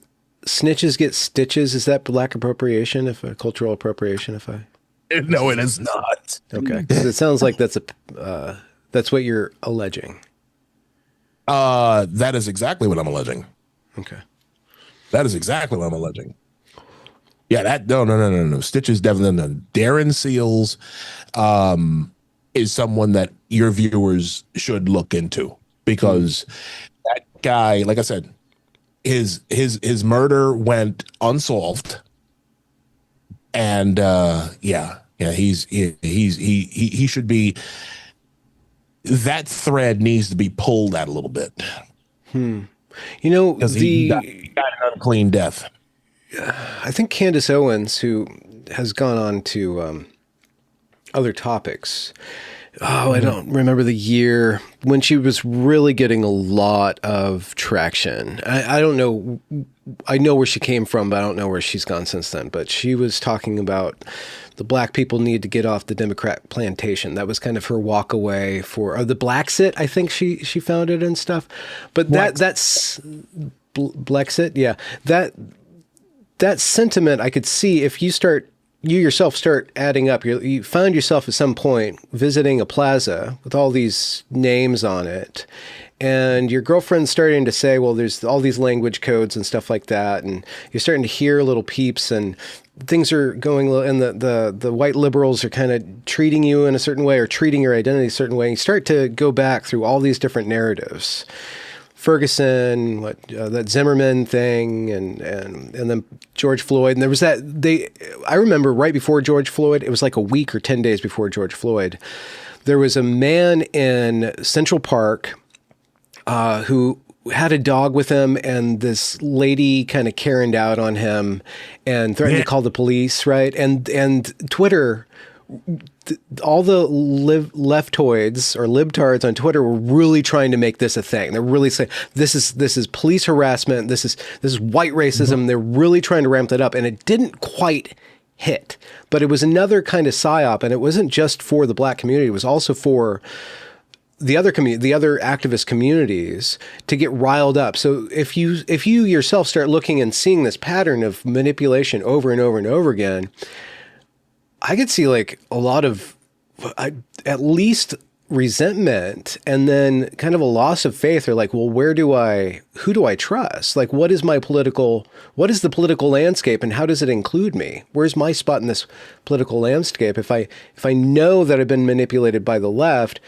"snitches get stitches"? Is that black appropriation? If a cultural appropriation? No, it is not. Okay, because it sounds like that's what you're alleging. That is exactly what I'm alleging. Okay, that is exactly what I'm alleging. Yeah, that no. Stitches definitely no. Darren Seals, is someone that your viewers should look into, because that guy, like I said, his murder went unsolved, and he should be. That thread needs to be pulled out a little bit. You know, because he got an unclean death. I think Candace Owens, who has gone on to other topics. I don't remember the year when she was really getting a lot of traction. I don't know. I know where she came from, but I don't know where she's gone since then. But she was talking about the black people need to get off the Democrat plantation. That was kind of her walk away for the Blacksit. I think she founded and stuff. But that's Blacksit. Yeah, that sentiment I could see if you yourself start adding up. You found yourself at some point visiting a plaza with all these names on it, and your girlfriend's starting to say, well, there's all these language codes and stuff like that, and you're starting to hear little peeps, and things are going, and the white liberals are kind of treating you in a certain way or treating your identity a certain way. You start to go back through all these different narratives. Ferguson, that Zimmerman thing, and then George Floyd, and there was I remember right before George Floyd, it was like a week or 10 days before George Floyd, there was a man in Central Park who had a dog with him, and this lady kind of Karened out on him and threatened to call the police, right? And Twitter, all the leftoids or libtards on Twitter were really trying to make this a thing. They're really saying this is police harassment. This is white racism. Mm-hmm. They're really trying to ramp that up, and it didn't quite hit. But it was another kind of psyop, and it wasn't just for the black community. It was also for the other activist communities to get riled up. So if you yourself start looking and seeing this pattern of manipulation over and over and over again, I could see like a lot of at least resentment, and then kind of a loss of faith, or like, well, who do I trust? Like, what is the political landscape, and how does it include me? Where's my spot in this political landscape? If I know that I've been manipulated by the left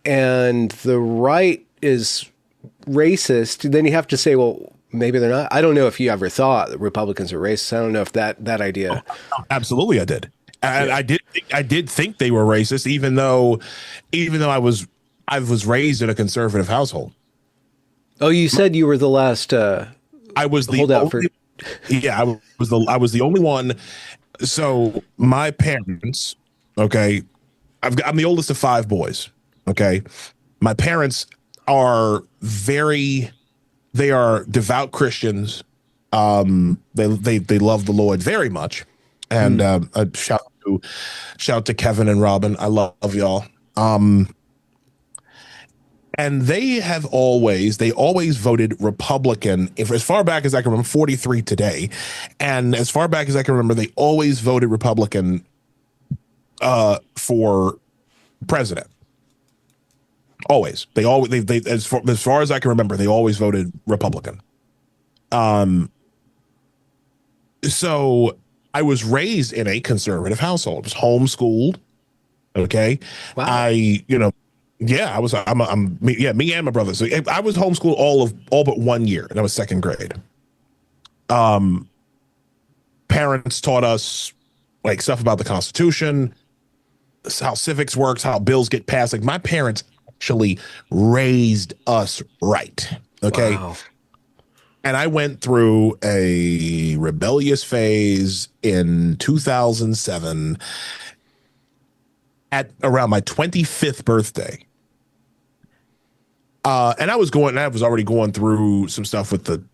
and the right is racist, then you have to say, well, maybe they're not. I don't know if you ever thought that Republicans are racist. I don't know if that idea. Oh, absolutely, I did. And I did think they were racist, even though I was raised in a conservative household. Oh, you said you were the last. I was the only. Yeah, I was the only one. So my parents, okay, I'm the oldest of 5 boys. Okay, my parents are they are devout Christians. They love the Lord very much. And a shout to Kevin and Robin. I love y'all. And they always voted Republican. As far back as I can remember, 43 today. And as far back as I can remember, they always voted Republican for president. Always. They always they as far as I can remember, they always voted Republican. So I was raised in a conservative household, was homeschooled. Okay. Wow. Yeah, me and my brother. So I was homeschooled all but 1 year, and I was second grade. Parents taught us like stuff about the Constitution, how civics works, how bills get passed. Like my parents actually raised us right. Okay. Wow. And I went through a rebellious phase in 2007 at around my 25th birthday. And I was already going through some stuff with the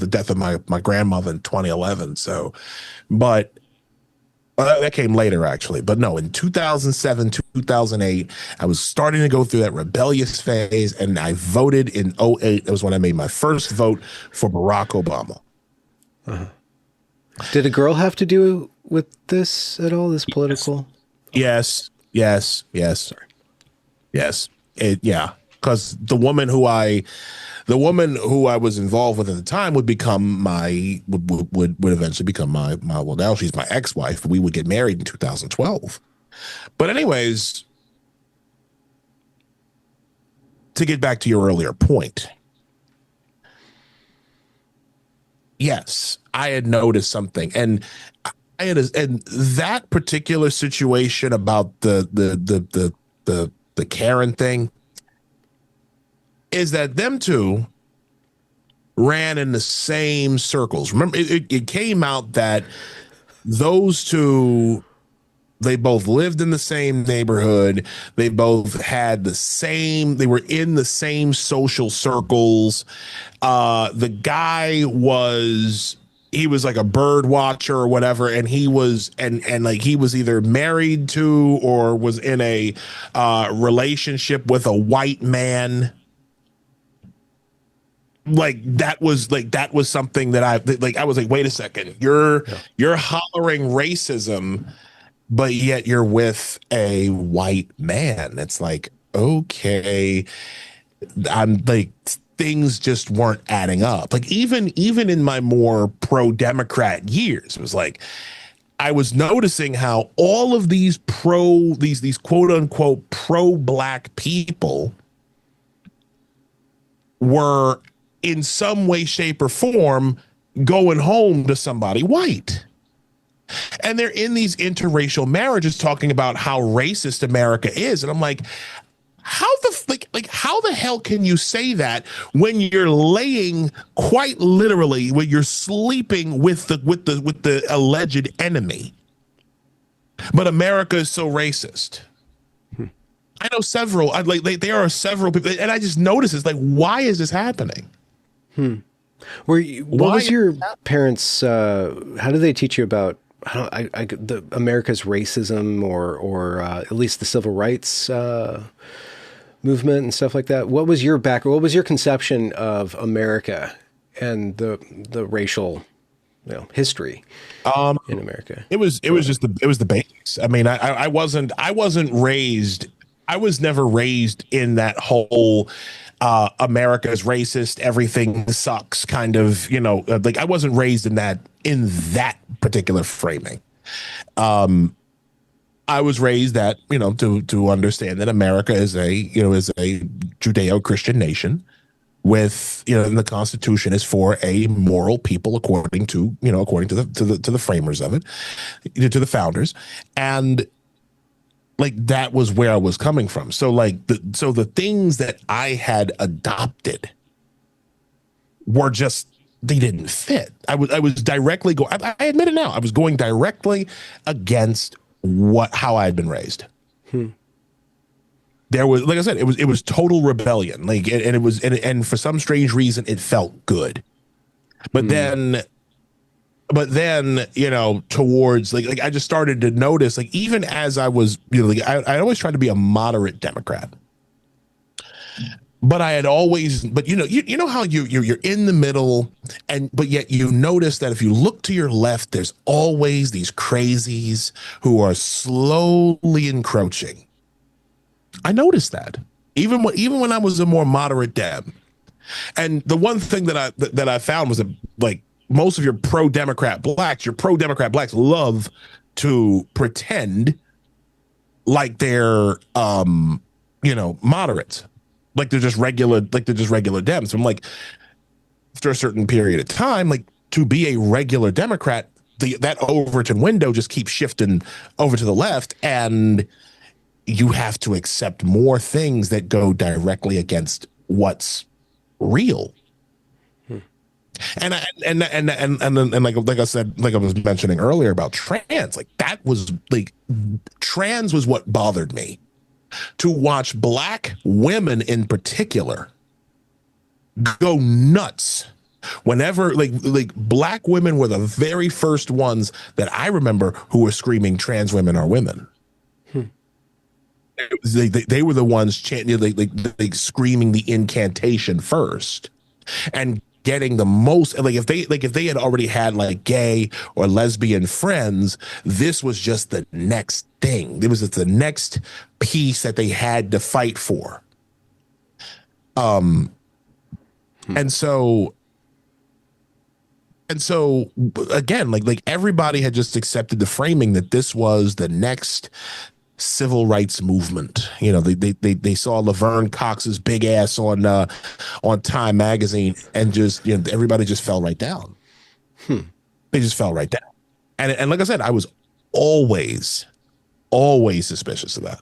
death of my grandmother in 2011. So, but that came later actually. But no, in 2007, 2008, I was starting to go through that rebellious phase, and I voted in '08. That was when I made my first vote for Barack Obama. Uh-huh. Did a girl have to do with this at all? This political? Yes. Sorry. Yes. Yeah. Because the woman who I was involved with at the time would eventually become my well, now she's my ex-wife. We would get married in 2012. But anyways, to get back to your earlier point, yes, I had noticed something, and and that particular situation about the Karen thing is that them two ran in the same circles. Remember, it came out that those two, they both lived in the same neighborhood. They both had they were in the same social circles. The guy he was like a bird watcher or whatever, and he was like he was either married to or was in a relationship with a white man. That was something that I was like, wait a second, you're hollering racism, but yet you're with a white man. It's like, okay, I'm like, things just weren't adding up. Like even in my more pro-Democrat years, it was like I was noticing how all of these quote unquote pro-black people were in some way, shape, or form going home to somebody white. And they're in these interracial marriages talking about how racist America is. And I'm like, how the hell can you say that when you're laying, quite literally, when you're sleeping with the alleged enemy? But America is so racist. I know several. There are several people, and I just notice it's like, why is this happening? What was your parents? How did they teach you about the America's racism or at least the civil rights movement and stuff like that? What was your What was your conception of America and the racial history in America? It was the basics. I mean, I wasn't raised. I was never raised in that whole America's racist, everything sucks kind of, like I wasn't raised in that particular framing. I was raised that, to understand that America is a Judeo-Christian nation with, and the Constitution is for a moral people according to the framers of it, to the founders. And like that was where I was coming from. So the things that I had adopted were just, they didn't fit. I was directly going. I admit it now. I was going directly against how I had been raised. There was, like I said, it was total rebellion. Like, and it was, and for some strange reason, it felt good. But then towards like I just started to notice, like, even as I was, I always tried to be a moderate Democrat, but I had always, but you know how you're in the middle, but yet you notice that if you look to your left, there's always these crazies who are slowly encroaching. I noticed that even when I was a more moderate Dem. And the one thing that I found was that, like, most of your pro-Democrat blacks love to pretend like they're moderates, like they're just regular Dems. I'm like, after a certain period of time, like, to be a regular Democrat, that Overton window just keeps shifting over to the left, and you have to accept more things that go directly against what's real. And like I said, like I was mentioning earlier about trans, like, that was like, trans was what bothered me. To watch black women in particular go nuts whenever, like black women were the very first ones that I remember who were screaming trans women are women. They were the ones chanting, like screaming the incantation first, and getting the most, like, if they had already had like gay or lesbian friends, this was just the next thing. It was just the next piece that they had to fight for. And so again, like everybody had just accepted the framing that this was the next civil rights movement. They saw Laverne Cox's big ass on Time magazine, and just, everybody just fell right down. They just fell right down. And like I said, I was always suspicious of that.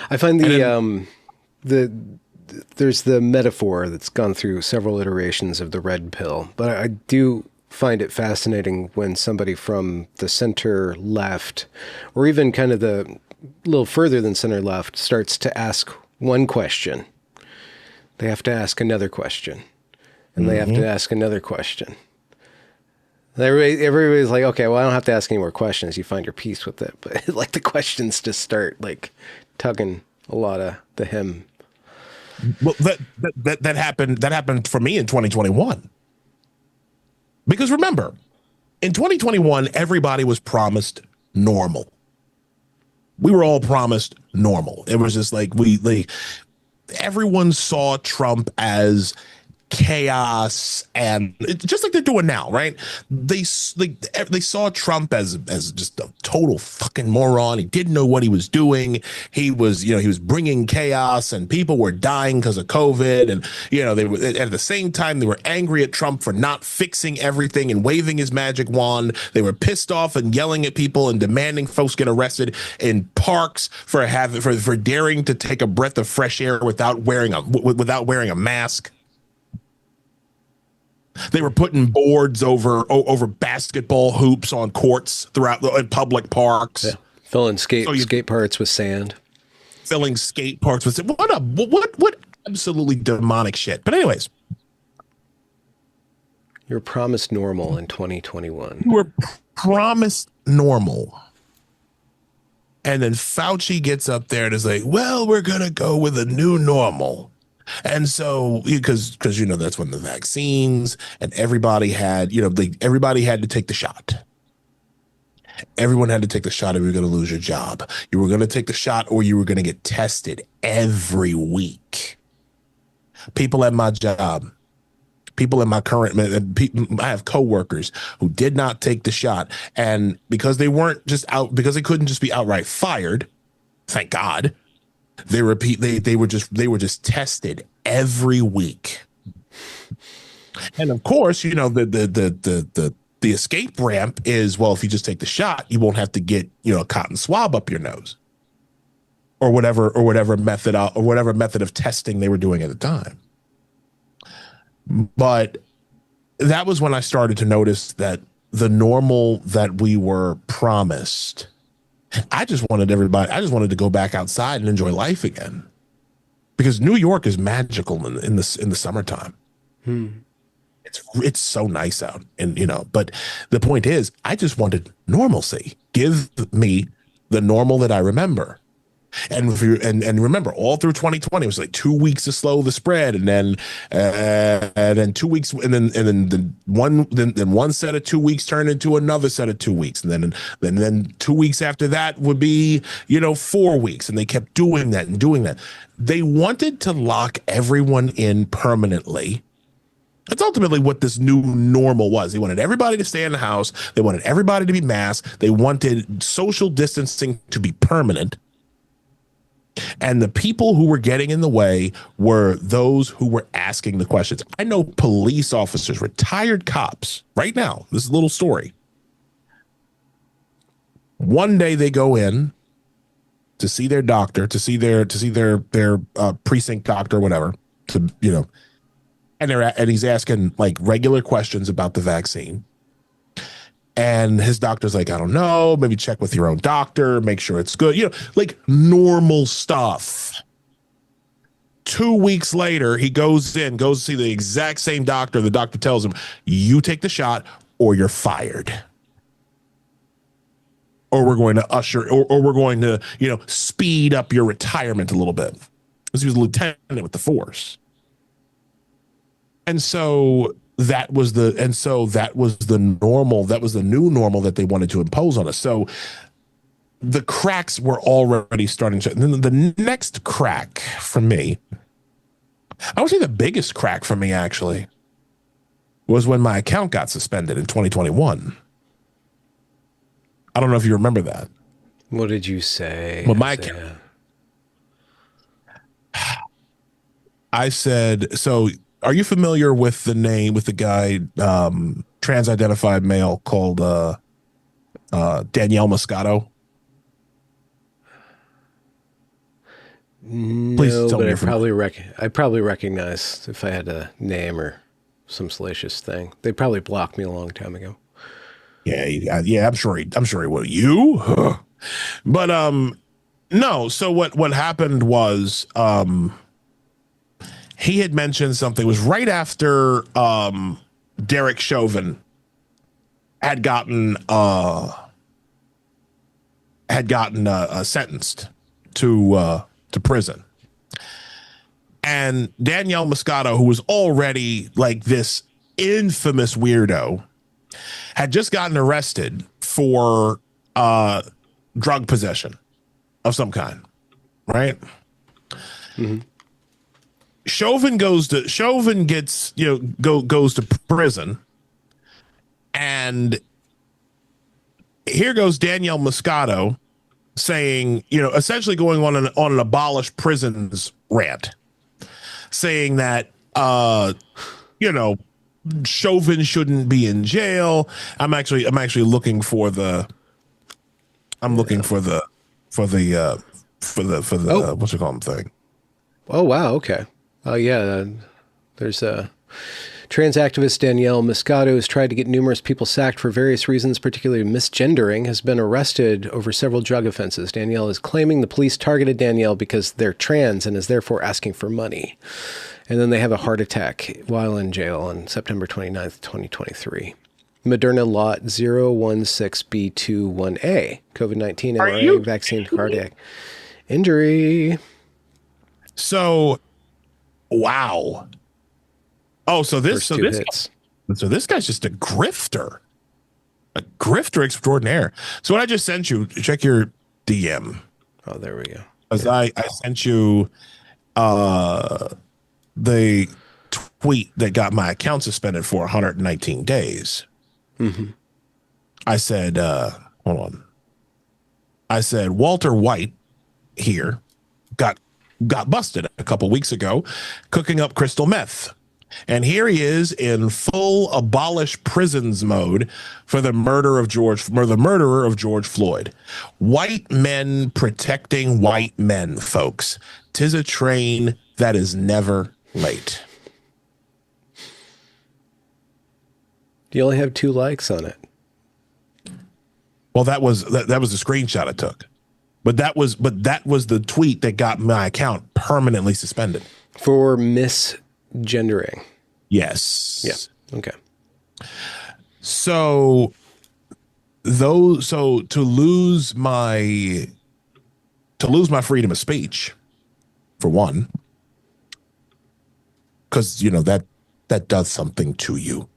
I find there's the metaphor that's gone through several iterations of the red pill, but I do find it fascinating when somebody from the center left, or even kind of the little further than center left, starts to ask one question. They have to ask another question, and they have to ask another question. Everybody's like, okay, well, I don't have to ask any more questions. You find your peace with it. But like, the questions just start like tugging a lot of the hem. Well, that happened for me in 2021. Because remember, in 2021, everybody was promised normal. We were all promised normal. It was just like, everyone saw Trump as chaos, and just like they're doing now, right? They saw Trump as just a total fucking moron. He didn't know what he was doing. He was bringing chaos, and people were dying because of COVID. And they were, at the same time, they were angry at Trump for not fixing everything and waving his magic wand. They were pissed off and yelling at people and demanding folks get arrested in parks for daring to take a breath of fresh air without wearing a mask. They were putting boards over basketball hoops on courts throughout in public parks. Yeah. Filling skate parks with sand. Filling skate parks with sand. What absolutely demonic shit. But anyways, you were promised normal in 2021. You were promised normal. And then Fauci gets up there and is like, well, we're going to go with a new normal. And so, because that's when the vaccines, and everybody had to take the shot. Everyone had to take the shot, or you were going to lose your job. You were going to take the shot, or you were going to get tested every week. People at my job, people in my current, I have coworkers who did not take the shot, and because they couldn't just be outright fired, thank God. They were just tested every week. And of course, the escape ramp is, well, if you just take the shot, you won't have to get, a cotton swab up your nose, or whatever method of testing they were doing at the time. But that was when I started to notice that the normal that we were promised, I just wanted to go back outside and enjoy life again, because New York is magical in the summertime. It's so nice out, and but the point is, I just wanted normalcy. Give me the normal that I remember. And if you and remember, all through 2020, it was like 2 weeks to slow the spread, and then 2 weeks, then one set of 2 weeks turned into another set of 2 weeks, and then 2 weeks after that would be 4 weeks, and they kept doing that and doing that. They wanted to lock everyone in permanently. That's ultimately what this new normal was. They wanted everybody to stay in the house. They wanted everybody to be masked. They wanted social distancing to be permanent. And the people who were getting in the way were those who were asking the questions. I know police officers, retired cops, right now. This is a little story. One day they go in to see their doctor, to see their precinct doctor, or whatever. And he's asking like regular questions about the vaccine. And his doctor's like, I don't know, maybe check with your own doctor, make sure it's good, like normal stuff. 2 weeks later, he goes to see the exact same doctor. The doctor tells him, you take the shot or you're fired. Or we're going to or we're going to, speed up your retirement a little bit. Because he was a lieutenant with the force. And so that was the normal. That was the new normal that they wanted to impose on us. So the cracks were already starting to. And then the next crack for me, I would say the biggest crack for me actually, was when my account got suspended in 2021. I don't know if you remember that. What did you say? Well, my account. I said so. Are you familiar with the guy, trans-identified male called Danielle Moscato? No, but I probably recognize if I had a name or some salacious thing. They probably blocked me a long time ago. Yeah, I'm sure he would. You? But no. So what happened was he had mentioned something. It was right after Derek Chauvin had gotten sentenced to prison, and Danielle Moscato, who was already like this infamous weirdo, had just gotten arrested for drug possession of some kind, right? Mm-hmm. Chauvin goes to prison, and here goes Danielle Moscato saying, essentially going on an abolish prisons rant, saying that Chauvin shouldn't be in jail. I'm actually looking for the what's it called thing. Oh wow, okay. Oh yeah, there's a trans activist Danielle Moscato has tried to get numerous people sacked for various reasons, particularly misgendering, has been arrested over several drug offenses. Danielle is claiming the police targeted Danielle because they're trans and is therefore asking for money. And then they have a heart attack while in jail on September 29th, 2023. Moderna lot 016B21A, COVID-19 mRNA vaccine cardiac injury. So, wow. Oh, so this guy's just a grifter extraordinaire. So what I just sent you, check your DM. Oh, there we go. As I sent you the tweet that got my account suspended for 119 days. Mm-hmm. I said, hold on. I said, Walter White here got busted a couple weeks ago cooking up crystal meth. And here he is in full abolish prisons mode for the murderer of George Floyd. White men protecting white men, folks. 'Tis a train that is never late. You only have 2 likes on it. Well, that was the screenshot I took. But that was the tweet that got my account permanently suspended. For misgendering. Yes. Yeah. Okay. So to lose my to lose my freedom of speech, for one, because that does something to you.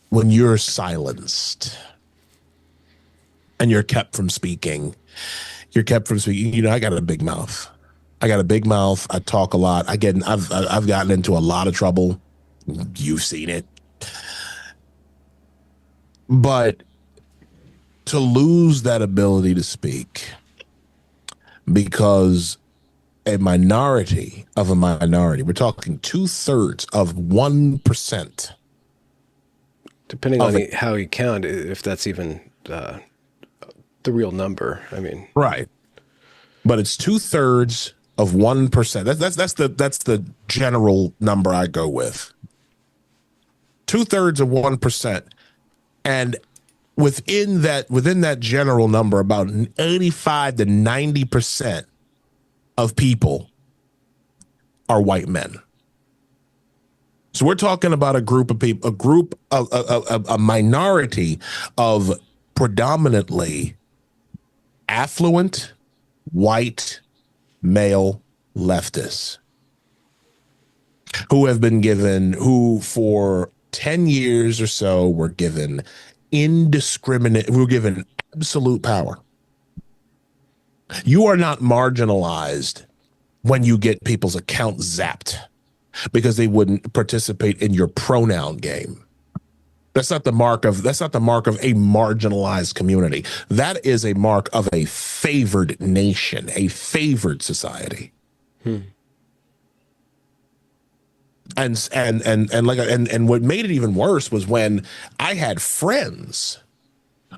When you're silenced and you're kept from speaking, I got a big mouth. I talk a lot. I've gotten into a lot of trouble. You've seen it. But to lose that ability to speak because a minority of a minority, we're talking 2/3 of 1%. Depending on how you count, if that's even the real number. I mean, right. But it's 2/3 of 1%. That's the general number I go with. 2/3 of 1%. And within that general number, about 85 to 90% of people are white men. So we're talking about a group of people, a minority of predominantly affluent, white, male leftists who for 10 years or so were given absolute power. You are not marginalized when you get people's accounts zapped because they wouldn't participate in your pronoun game. That's not the mark of a marginalized community. That is a mark of a favored nation, a favored society. And what made it even worse was when I had friends,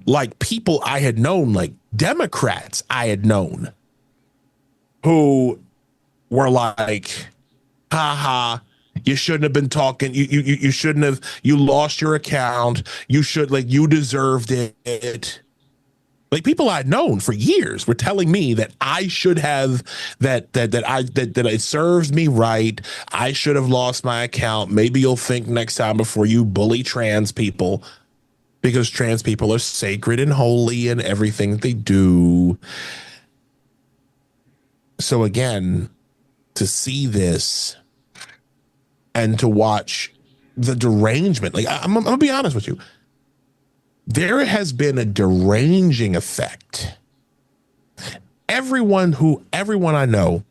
like people I had known, like Democrats I had known, who were like, haha, you shouldn't have been talking. You shouldn't have. You lost your account. You deserved it. Like people I'd known for years were telling me that I should have that it serves me right. I should have lost my account. Maybe you'll think next time before you bully trans people, because trans people are sacred and holy in everything that they do. So again, to see this and to watch the derangement, like I'm gonna be honest with you, there has been a deranging effect. Everyone I know,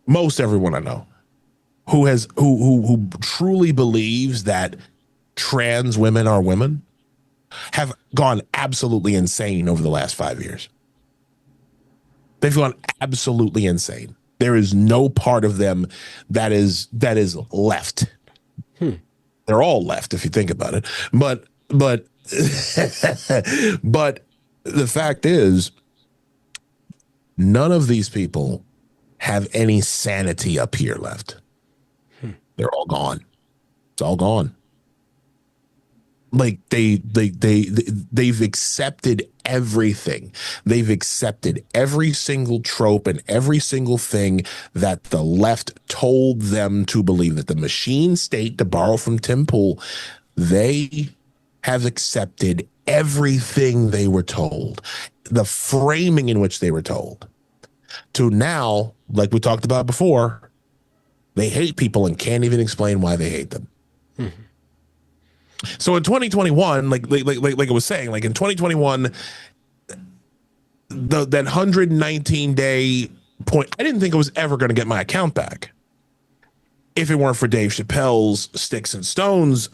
most everyone I know, who truly believes that trans women are women, have gone absolutely insane over the last 5 years. They've gone absolutely insane. There is no part of them that is left. They're all left if you think about it. But but the fact is, none of these people have any sanity up here left. They're all gone. It's all gone. Like they've accepted everything. They've accepted every single trope and every single thing that the left told them to believe, that the machine state, to borrow from Tim Pool, they have accepted everything they were told, the framing in which they were told, to now, like we talked about before, they hate people and can't even explain why they hate them. So in 2021, like I was saying, like in 2021, that 119-day point, I didn't think I was ever going to get my account back if it weren't for Dave Chappelle's Sticks and Stones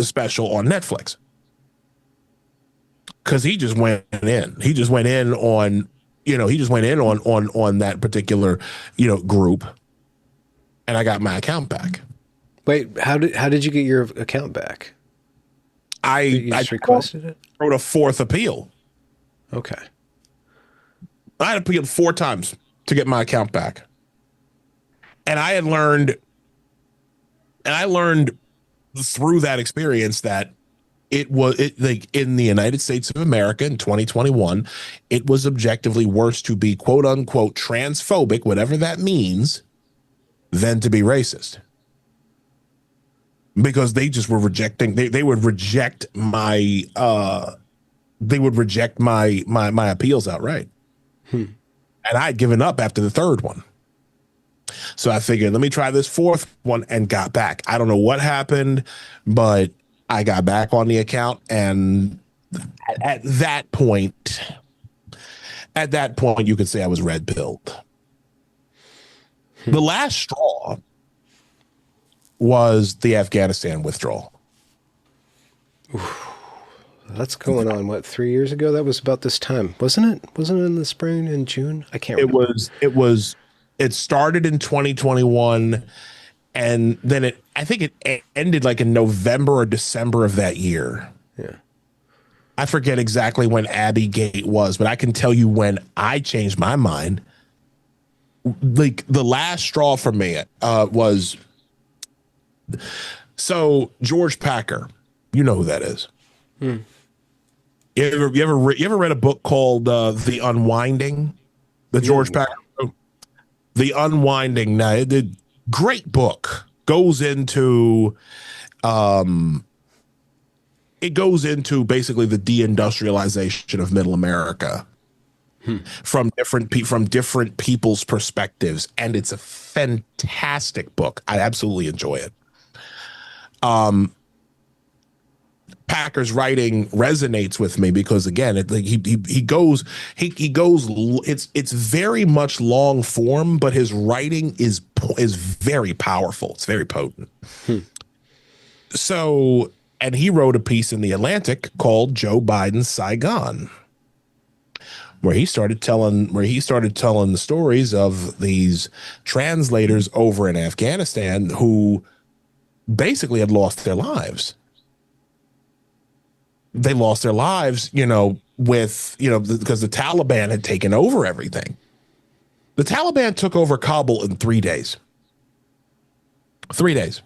special on Netflix. Because he just went in. He just went in on that particular, group, and I got my account back. wait, how did you get your account back? You just requested it? Wrote a fourth appeal. Okay. I had appealed 4 times to get my account back. And I learned through that experience that like in the United States of America in 2021, it was objectively worse to be quote unquote transphobic, whatever that means, than to be racist. Because they just were rejecting, they would reject my they would reject my appeals outright. And I'd given up after the third one. So I figured, let me try this fourth one, and got back. I don't know what happened, but I got back on the account. And at that point, you could say I was red pilled. The last straw was the Afghanistan withdrawal. That's going on, what, 3 years ago? That was about this time, wasn't it? Wasn't it in the spring, in June? I can't remember. It started in 2021, and then I think it ended like in November or December of that year. Yeah. I forget exactly when Abbey Gate was, but I can tell you when I changed my mind. Like the last straw for me was, so George Packer, you know who that is. You ever read a book called The Unwinding? The George Packer wrote? The Unwinding. Now, the great book goes into basically the deindustrialization of Middle America from different people's perspectives, and it's a fantastic book. I absolutely enjoy it. Packer's writing resonates with me because, again, he goes it's very much long form, but his writing is very powerful. It's very potent. So, and he wrote a piece in The Atlantic called Joe Biden's Saigon, where he started telling the stories of these translators over in Afghanistan who basically had lost their lives. They lost their lives, because the Taliban had taken over everything. The Taliban took over Kabul in 3 days. 3 days.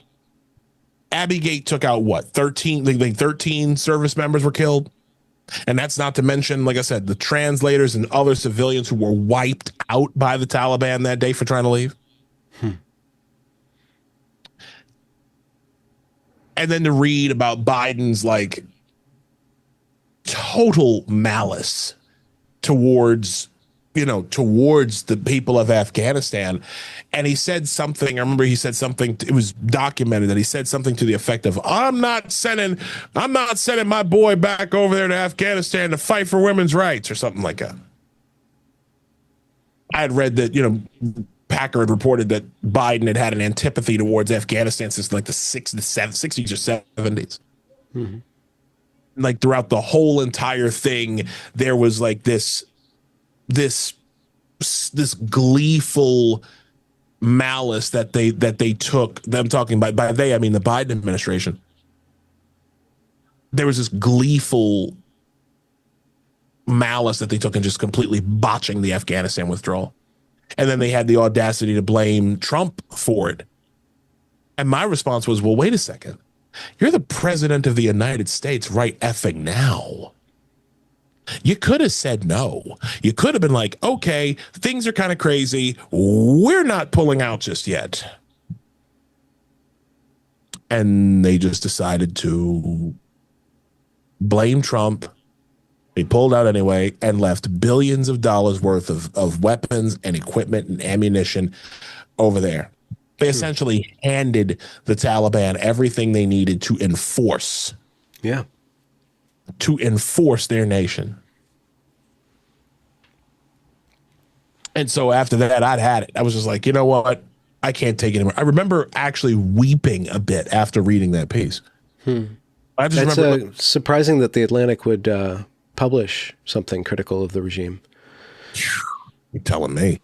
Abbey Gate took out what? 13 service members were killed. And that's not to mention, like I said, the translators and other civilians who were wiped out by the Taliban that day for trying to leave. And then to read about Biden's total malice towards the people of Afghanistan. And he said something, I remember he said something, it was documented that he said something to the effect of, I'm not sending my boy back over there to Afghanistan to fight for women's rights, or something like that. I had read that, Packer had reported that Biden had an antipathy towards Afghanistan since like the 60s or 70s. Like throughout the whole entire thing, there was like this gleeful malice that they took. Them talking by they, I mean the Biden administration. There was this gleeful malice that they took in just completely botching the Afghanistan withdrawal. And then they had the audacity to blame Trump for it. And my response was, well, wait a second. You're the president of the United States right effing now. You could have said no. You could have been like, okay, things are kind of crazy. We're not pulling out just yet. And they just decided to blame Trump. They pulled out anyway and left billions of dollars worth of weapons and equipment and ammunition over there. They essentially handed the Taliban everything they needed to enforce. Yeah. To enforce their nation. And so after that, I'd had it. I was just like, you know what? I can't take it anymore. I remember actually weeping a bit after reading that piece. I just remember surprising that the Atlantic would publish something critical of the regime. You're telling me.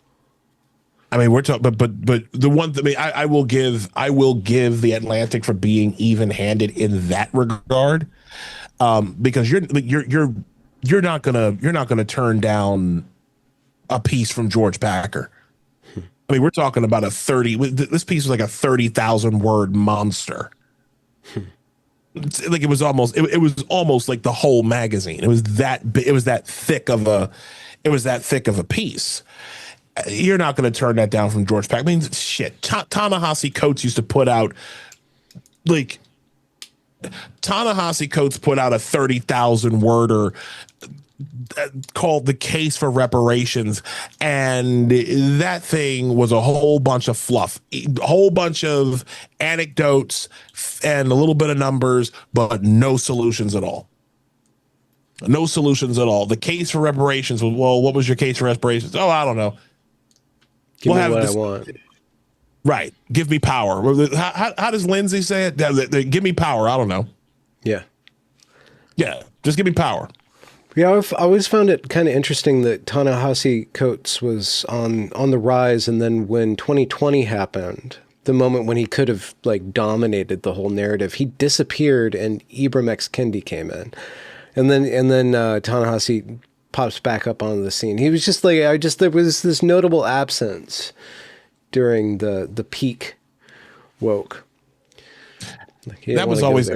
I mean, we're talking, but the one thing, I will give the Atlantic for being even-handed in that regard, because you're not gonna turn down a piece from George Packer. I mean, we're talking about this piece was like a 30,000 word monster. Like it was almost like the whole magazine. It was that thick of a piece. You're not going to turn that down from George Packer. I mean, shit. Ta-Nehisi Coates used to put out like Ta-Nehisi Coates put out a 30,000 worder called The Case for Reparations, and that thing was a whole bunch of fluff, a whole bunch of anecdotes and a little bit of numbers, but no solutions at all. No solutions at all. The case for reparations was, well, what was your case for reparations? Oh, I don't know. Give me what I want. Right. Give me power. How does Lindsay say it? Give me power. I don't know. Yeah. Yeah. Just give me power. Yeah, I've always found it kind of interesting that Ta-Nehisi Coates was on the rise, and then when 2020 happened, the moment when he could have like dominated the whole narrative, he disappeared, and Ibram X. Kendi came in, and then Ta-Nehisi pops back up onto the scene. He was just like there was this notable absence during the peak woke. Like, that was always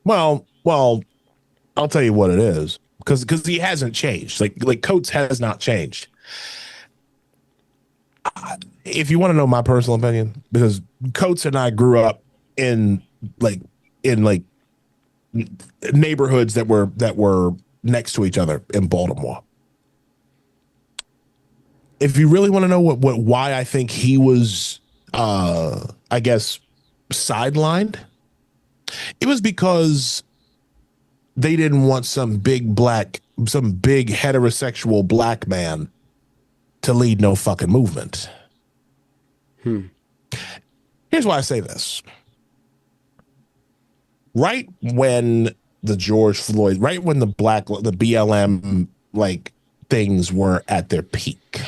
well. I'll tell you what it is, because he hasn't changed. Like Coates has not changed. If you want to know my personal opinion, because Coates and I grew up in neighborhoods that were next to each other in Baltimore. If you really want to know why I think he was, I guess, sidelined, it was because they didn't want some big heterosexual black man to lead no fucking movement. Here's why I say this. Right when the George Floyd, right when the BLM like things were at their peak,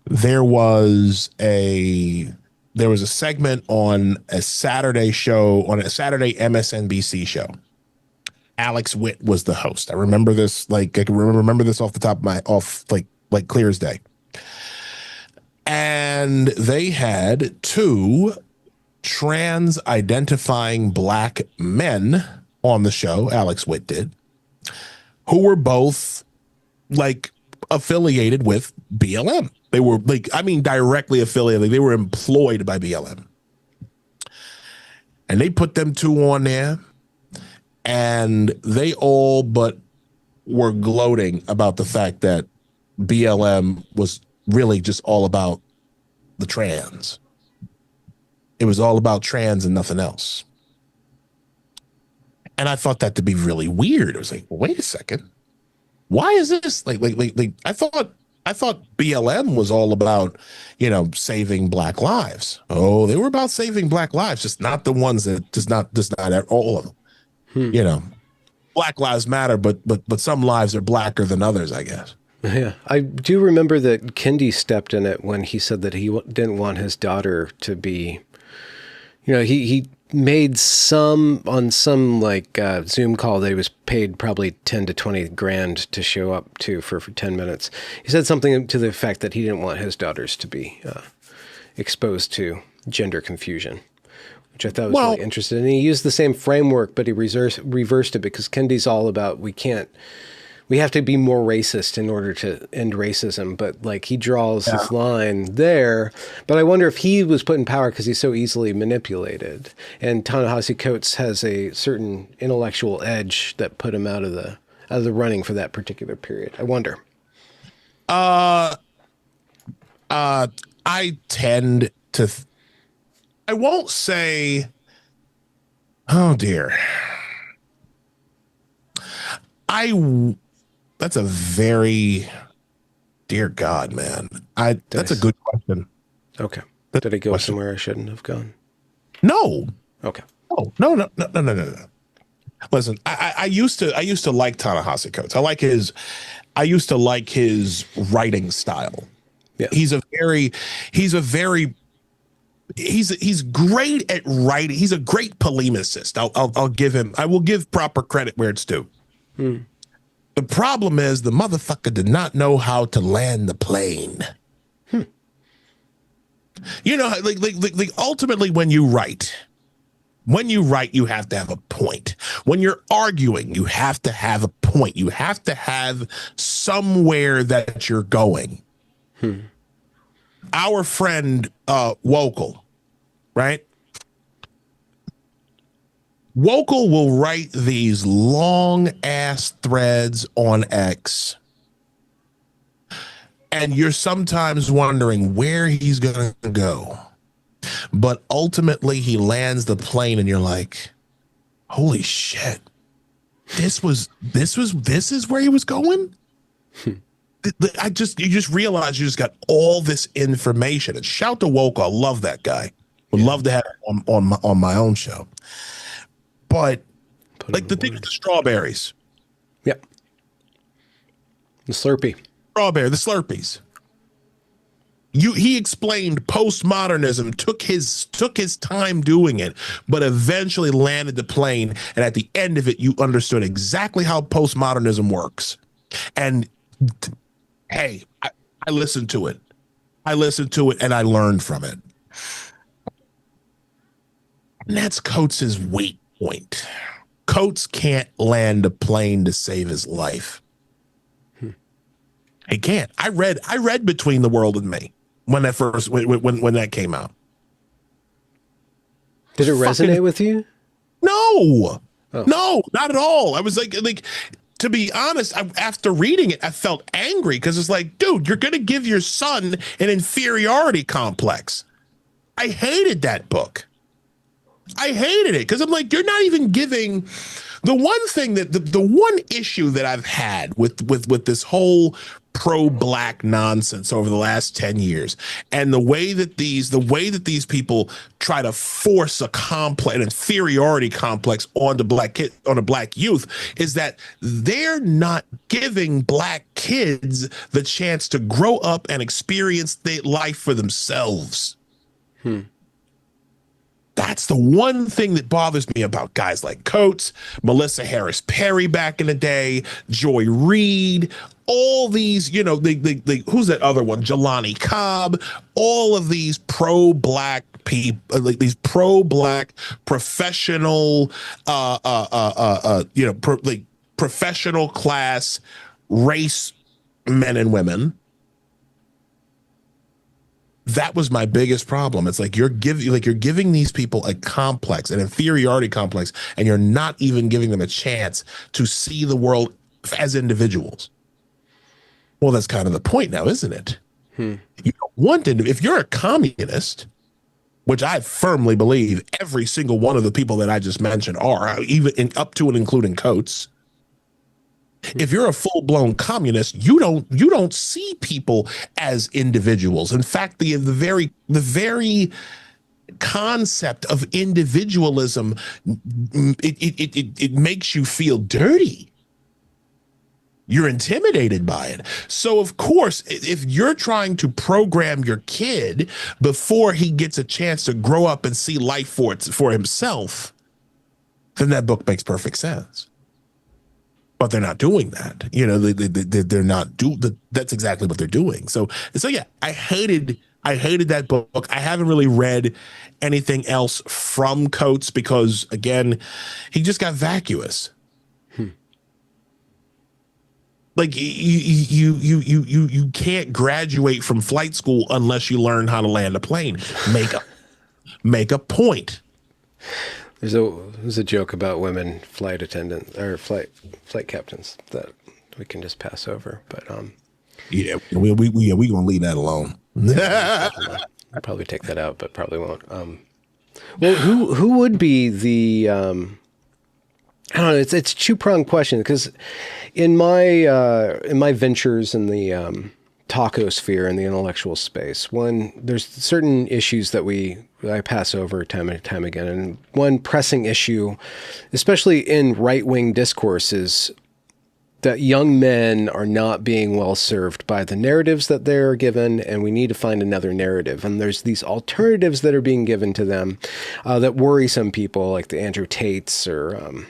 there was a segment on a Saturday MSNBC show. Alex Witt was the host. I remember this, like I can remember this off the top of my like clear as day. And they had two trans identifying black men on the show, Alex Witt did, who were both like affiliated with BLM. They were directly affiliated. They were employed by BLM. And they put them two on there, and they all but were gloating about the fact that BLM was really just all about the trans. It was all about trans and nothing else. And I thought that to be really weird. I was like, well, wait a second. Why is this like I thought BLM was all about, saving black lives. Oh, they were about saving black lives, just not the ones that just not all of them. Black lives matter, but some lives are blacker than others, I guess. Yeah, I do remember that Kendi stepped in it when he said that he didn't want his daughter to be, he made some Zoom call that he was paid probably 10 to 20 grand to show up to for 10 minutes. He said something to the effect that he didn't want his daughters to be exposed to gender confusion, which I thought was really interesting. And he used the same framework, but he reversed it, because Kendi's all about we have to be more racist in order to end racism. But like he draws his line there. But I wonder if he was put in power because he's so easily manipulated. And Ta-Nehisi Coates has a certain intellectual edge that put him out of the running for that particular period. I wonder. I tend to. I won't say. Oh dear. That's a very, dear God, man. That's a good question. Okay. Did I go somewhere I shouldn't have gone? No. Okay. Oh, no. Listen, I used to like Ta-Nehisi Coates. I used to like his writing style. Yeah. He's great at writing. He's a great polemicist. I will give proper credit where it's due. The problem is the motherfucker did not know how to land the plane. Like ultimately when you write, you have to have a point. When you're arguing, you have to have a point. You have to have somewhere that you're going. Our friend Wokel, right? Wokel will write these long ass threads on X, and you're sometimes wondering where he's going to go. But ultimately, he lands the plane, and you're like, holy shit. This is where he was going? You just realize you just got all this information. And shout to Wokel. I love that guy. Would love to have him on my own show. But like the thing with the strawberries. Yep. The Slurpee. The Slurpees. He explained postmodernism took his time doing it, but eventually landed the plane. And at the end of it, you understood exactly how postmodernism works. And hey, I listened to it. And I learned from it. And that's Coates's weak point. Coates can't land a plane to save his life. He can't. I read Between the World and Me when that came out. Did it resonate with you? No, no, not at all. I was like, to be honest, after reading it, I felt angry because it's like, dude, you're going to give your son an inferiority complex. I hated that book. I hated it because I'm like, you're not even giving the one thing that the one issue that I've had with this whole pro-black nonsense over the last 10 years and the way that these people try to force an inferiority complex on a black youth is that they're not giving black kids the chance to grow up and experience life for themselves. That's the one thing that bothers me about guys like Coates, Melissa Harris Perry back in the day, Joy Reid, all these, who's that other one? Jelani Cobb, all of these pro-black people, like these pro-black professional, professional class race men and women. That was my biggest problem. It's like you're giving these people a complex, an inferiority complex, and you're not even giving them a chance to see the world as individuals. Well, that's kind of the point now, isn't it? You don't want to. If you're a communist, which I firmly believe every single one of the people that I just mentioned are, even up to and including Coates. If you're a full-blown communist, you don't see people as individuals. In fact, the very concept of individualism, it makes you feel dirty. You're intimidated by it. So, of course, if you're trying to program your kid before he gets a chance to grow up and see life for himself, then that book makes perfect sense. But they're not doing that. They're not that's exactly what they're doing. So yeah, I hated that book. I haven't really read anything else from Coates because, again, he just got vacuous. Like you can't graduate from flight school unless you learn how to land a plane. Make a point. There's a joke about women flight attendants or flight captains that we can just pass over, but we gonna leave that alone. I'll probably take that out, but probably won't. Well, who would be the I don't know. It's a two-pronged question because in my ventures in the taco sphere in the intellectual space, there's certain issues that I pass over time and time again. And one pressing issue, especially in right-wing discourse, is that young men are not being well served by the narratives that they're given, and we need to find another narrative. And there's these alternatives that are being given to them that worry some people, like the Andrew Tates or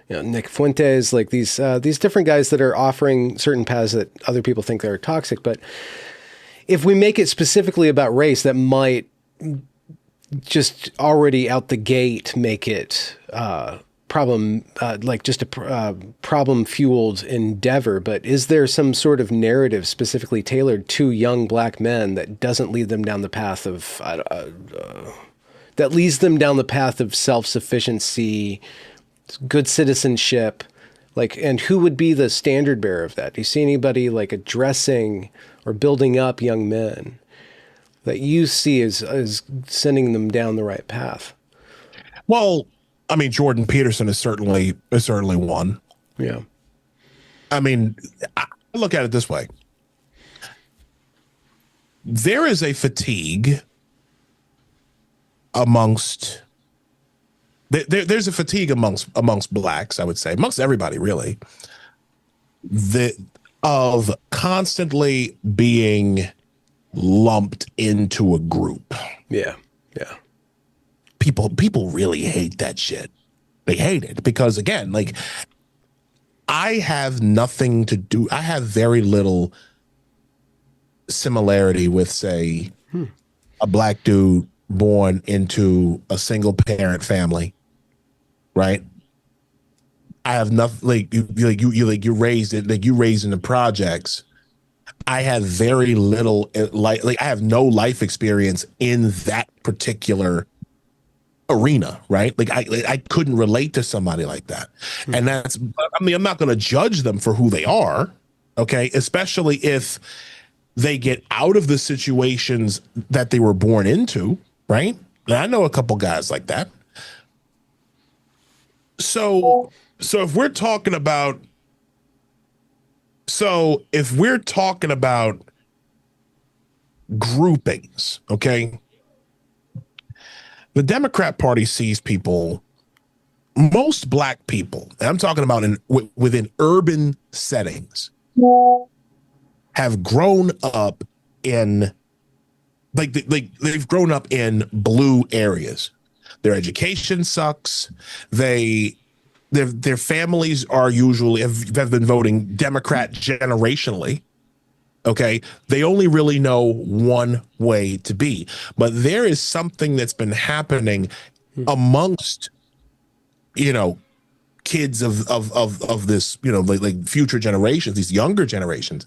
Nick Fuentes, like these different guys that are offering certain paths that other people think are toxic. But if we make it specifically about race, that might just already out the gate make it problem fueled endeavor. But is there some sort of narrative specifically tailored to young black men that doesn't lead them down the path of that leads them down the path of self-sufficiency, good citizenship, like, and who would be the standard bearer of that? Do you see anybody like addressing or building up young men that you see as sending them down the right path? Well, I mean, Jordan Peterson is certainly one. Yeah. I mean, I look at it this way. There is a fatigue amongst there's a fatigue amongst blacks, I would say, amongst everybody really, of constantly being lumped into a group. Yeah. Yeah. People really hate that shit. They hate it because, again, like, I have very little similarity with, say, a black dude born into a single parent family, right? I have nothing you're raised in the projects. I have very little I have no life experience in that particular arena, right? Like I couldn't relate to somebody like that. And I'm not going to judge them for who they are, okay? Especially if they get out of the situations that they were born into, right? And I know a couple guys like that. So if we're talking about groupings, okay? The Democrat Party sees people, most black people, and I'm talking about within urban settings, have grown up in they've grown up in blue areas. Their education sucks. Their families are usually have been voting Democrat generationally. Okay, they only really know one way to be, but there is something that's been happening amongst, kids of this, like future generations, these younger generations.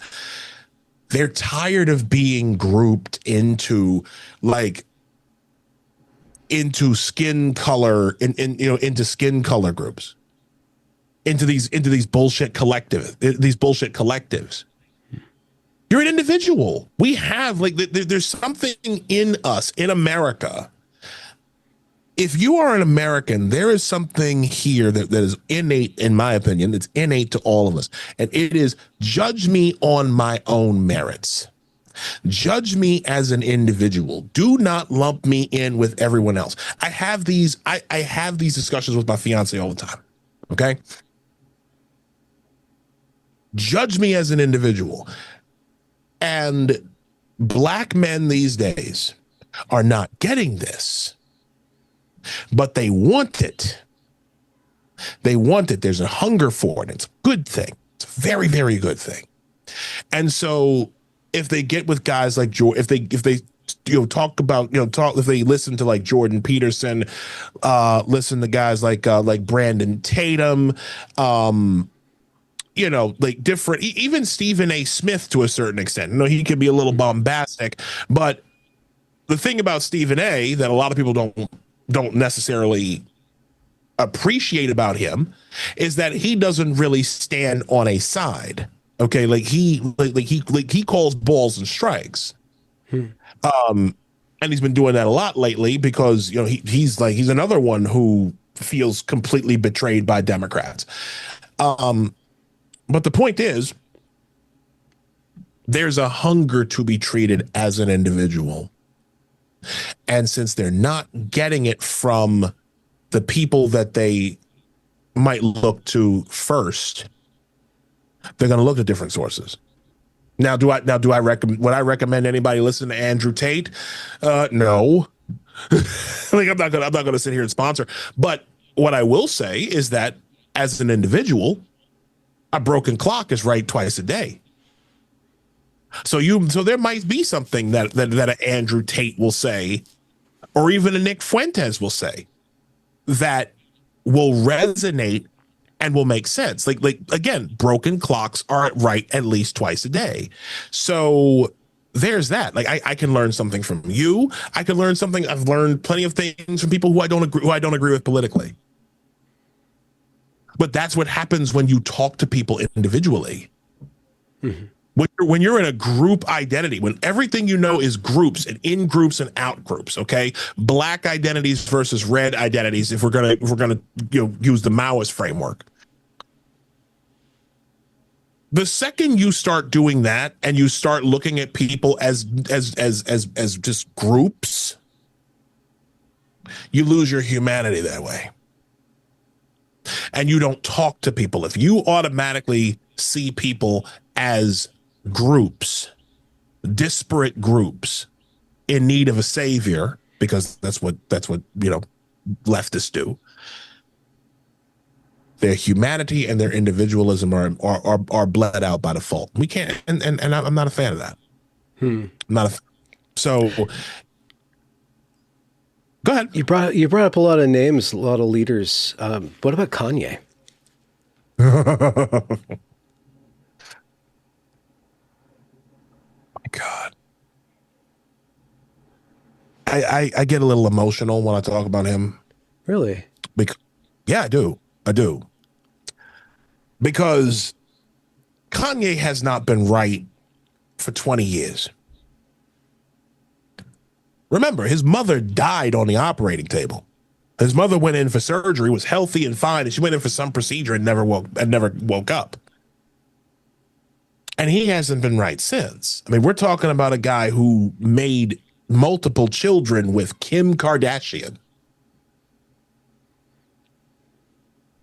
They're tired of being grouped into skin color into skin color groups, into these bullshit collectives. You're an individual. We have there's something in us in America. If you are an American, there is something here that is innate, in my opinion, it's innate to all of us. And it is, judge me on my own merits. Judge me as an individual. Do not lump me in with everyone else. I have these discussions with my fiance all the time. Okay. Judge me as an individual. And black men these days are not getting this, but they want it. They want it. There's a hunger for it. It's a good thing. It's a very, very good thing. And so if they get with guys like if they if they listen to like Jordan Peterson, listen to guys like Brandon Tatum, like different, even Stephen A. Smith to a certain extent. He could be a little bombastic, but the thing about Stephen A. that a lot of people don't necessarily appreciate about him is that he doesn't really stand on a side. Okay, he calls balls and strikes. And he's been doing that a lot lately because he's another one who feels completely betrayed by Democrats. But the point is, there's a hunger to be treated as an individual. And since they're not getting it from the people that they might look to first, they're going to look at different sources. Would I recommend anybody listen to Andrew Tate? No. I'm not going to sit here and sponsor. But what I will say is that as an individual, a broken clock is right twice a day. So there might be something that an Andrew Tate will say, or even a Nick Fuentes will say, that will resonate and will make sense. Like again, broken clocks are right at least twice a day. So there's that. Like I can learn something from you. I can learn something. I've learned plenty of things from people who I don't agree with politically. But that's what happens when you talk to people individually. Mm-hmm. When you're in a group identity, when everything you know is groups and in groups and out groups, okay? Black identities versus red identities, if we're gonna use the Maoist framework. The second you start doing that and you start looking at people as just groups, you lose your humanity that way. And you don't talk to people. If you automatically see people as groups, disparate groups in need of a savior, because that's what leftists do. Their humanity and their individualism are bled out by default. We can't, and I'm not a fan of that. I'm not a. So, go ahead. You brought up a lot of names, a lot of leaders. What about Kanye? My God, I get a little emotional when I talk about him. Really? Yeah, I do. Because Kanye has not been right for 20 years. Remember, his mother died on the operating table. His mother went in for surgery, was healthy and fine, and she went in for some procedure and never woke up. And he hasn't been right since. I mean, we're talking about a guy who made multiple children with Kim Kardashian.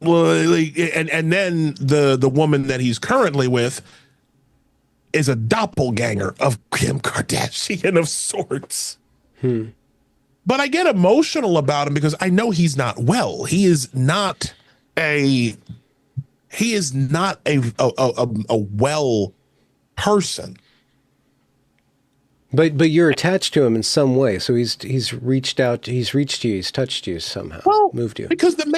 Well, and then the woman that he's currently with is a doppelganger of Kim Kardashian of sorts. But I get emotional about him because I know he's not well. He is not a well person. But you're attached to him in some way. So he's reached out. He's reached you. He's touched you somehow. Well, moved you. Because that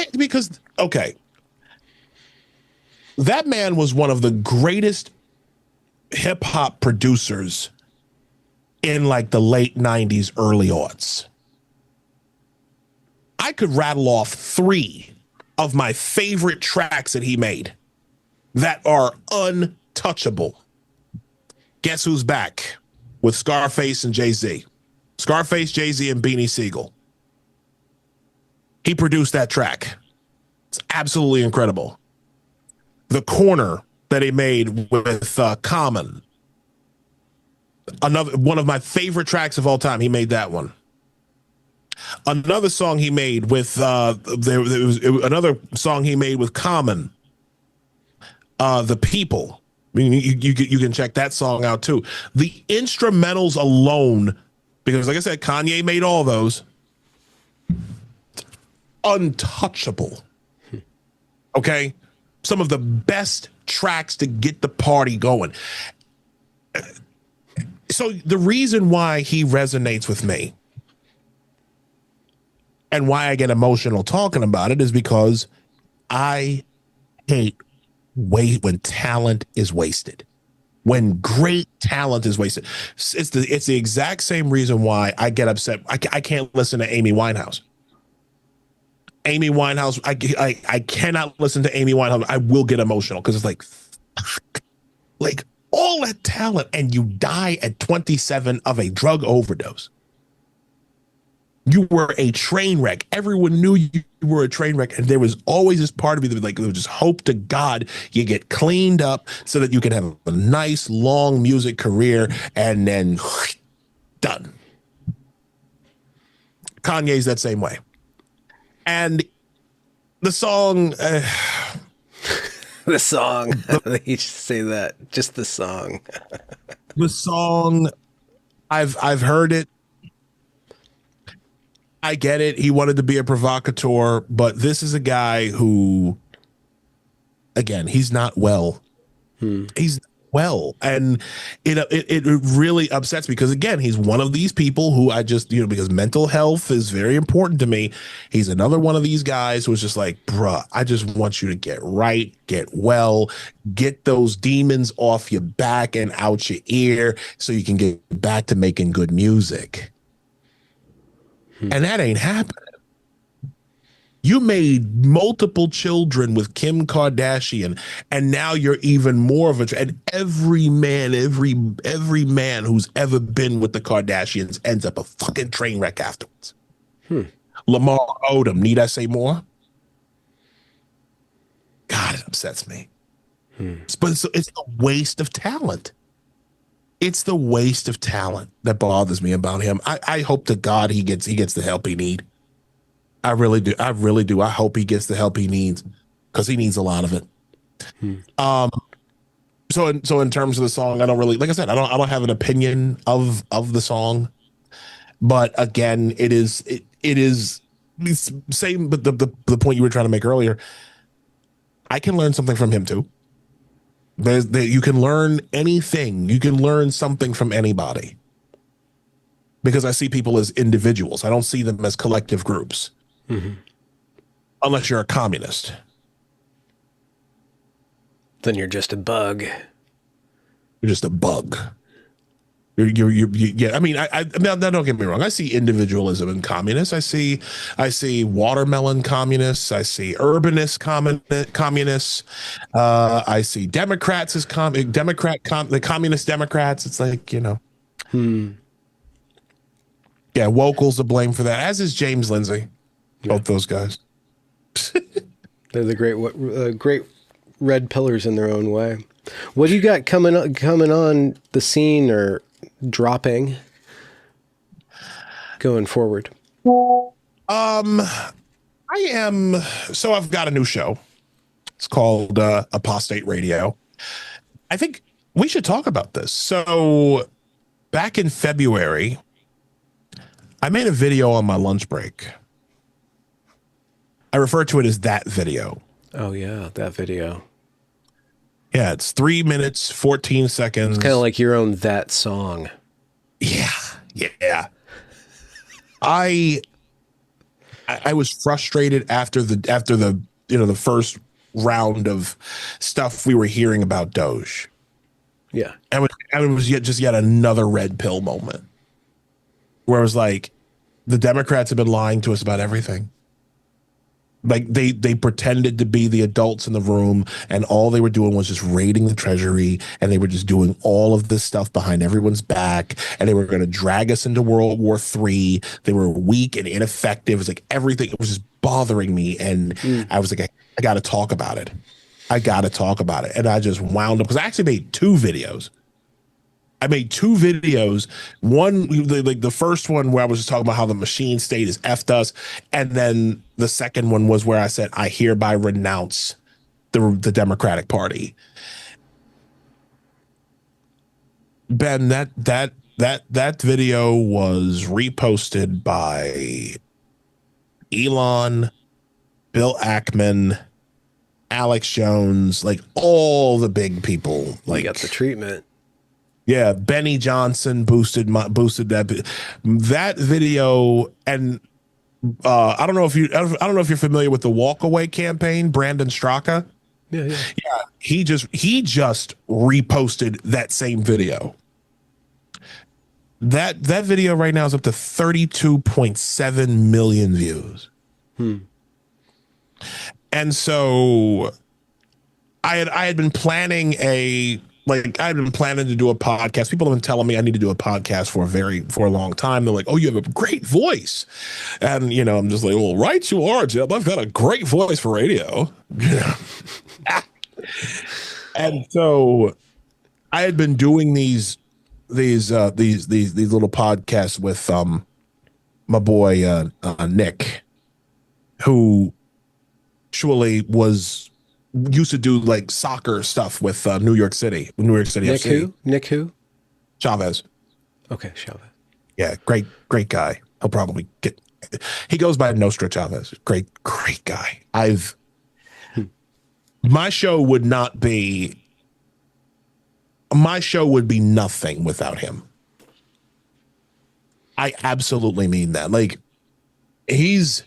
man was one of the greatest hip hop producers in like the late 90s, early aughts. I could rattle off 3 of my favorite tracks that he made that are untouchable. Guess Who's Back with Scarface and Jay-Z. Scarface, Jay-Z, and Beanie Siegel. He produced that track. It's absolutely incredible. The Corner that he made with Common. Another one of my favorite tracks of all time. He made that one. Another song he made with another song he made with Common. The People. I mean, you can check that song out too. The instrumentals alone, because like I said, Kanye made all those. Untouchable. Okay? Some of the best tracks to get the party going. So the reason why he resonates with me and why I get emotional talking about it is because I hate when talent is wasted. When great talent is wasted. It's the exact same reason why I get upset. I can't listen to Amy Winehouse. Amy Winehouse, I cannot listen to Amy Winehouse. I will get emotional because it's like all that talent and you die at 27 of a drug overdose. You were a train wreck. Everyone knew you were a train wreck. And there was always this part of me that was like, just hope to God you get cleaned up so that you can have a nice, long music career and then done. Kanye's that same way. And the song... the song. You should say that. Just the song. The song, I've heard it. I get it. He wanted to be a provocateur, but this is a guy who, again, he's not well. He's not well. And it really upsets me because, again, he's one of these people who I just, because mental health is very important to me. He's another one of these guys who's just like, bruh, I just want you to get right, get well, get those demons off your back and out your ear so you can get back to making good music. And that ain't happening. You made multiple children with Kim Kardashian, and now you're even more of a. And every man who's ever been with the Kardashians ends up a fucking train wreck afterwards. Lamar Odom, need I say more? God, it upsets me. But it's the waste of talent. It's the waste of talent that bothers me about him. I hope to God he gets the help he needs. I really do. I hope he gets the help he needs because he needs a lot of it. So in terms of the song, I don't really, like I said, I don't have an opinion of the song, but again, it is same. But the point you were trying to make earlier, I can learn something from him too. You can learn anything. You can learn something from anybody because I see people as individuals. I don't see them as collective groups. Unless you're a communist. Then you're just a bug. You're just a bug. Yeah. I mean, now don't get me wrong. I see individualism in communists. I see watermelon communists. I see urbanist communists. I see Democrats as the communist Democrats. It's like, Yeah, Wokel's to blame for that, as is James Lindsay. Both those guys. They're the great red pillars in their own way. What do you got coming on the scene or dropping going forward? I've got a new show. It's called Apostate Radio. I think we should talk about this. So back in February, I made a video on my lunch break. I refer to it as that video. Oh, yeah, that video. Yeah, it's 3 minutes, 14 seconds. It's kind of like your own that song. Yeah. I was frustrated after the first round of stuff we were hearing about Doge. Yeah. And it was yet another red pill moment where it was like the Democrats have been lying to us about everything. Like they pretended to be the adults in the room, and all they were doing was just raiding the treasury, and they were just doing all of this stuff behind everyone's back, and they were going to drag us into World War III. They were weak and ineffective. It was like everything. It was just bothering me, and I was like, I got to talk about it. And I just wound up because I actually made two videos. One, like the first one where I was just talking about how the machine state is effed us. And then the second one was where I said, I hereby renounce the Democratic Party. Ben, that video was reposted by Elon, Bill Ackman, Alex Jones, like all the big people. Like, you got the treatment. Yeah, Benny Johnson boosted that video, and I don't know if you're familiar with the Walkaway campaign, Brandon Straka. Yeah. He just reposted that same video. That video right now is up to 32.7 million views. And so I had been planning to do a podcast. People have been telling me I need to do a podcast for a long time. They're like, "Oh, you have a great voice," and I'm just like, "Well, right, you are, Jeb. I've got a great voice for radio." And so I had been doing these little podcasts with my boy Nick, who actually used to do like soccer stuff with New York City Nick FC. Nick who? Chavez. Okay, Chavez. Yeah, great guy. He'll probably he goes by Nostra Chavez. Great guy. My show would not be my show would be nothing without him. I absolutely mean that. Like he's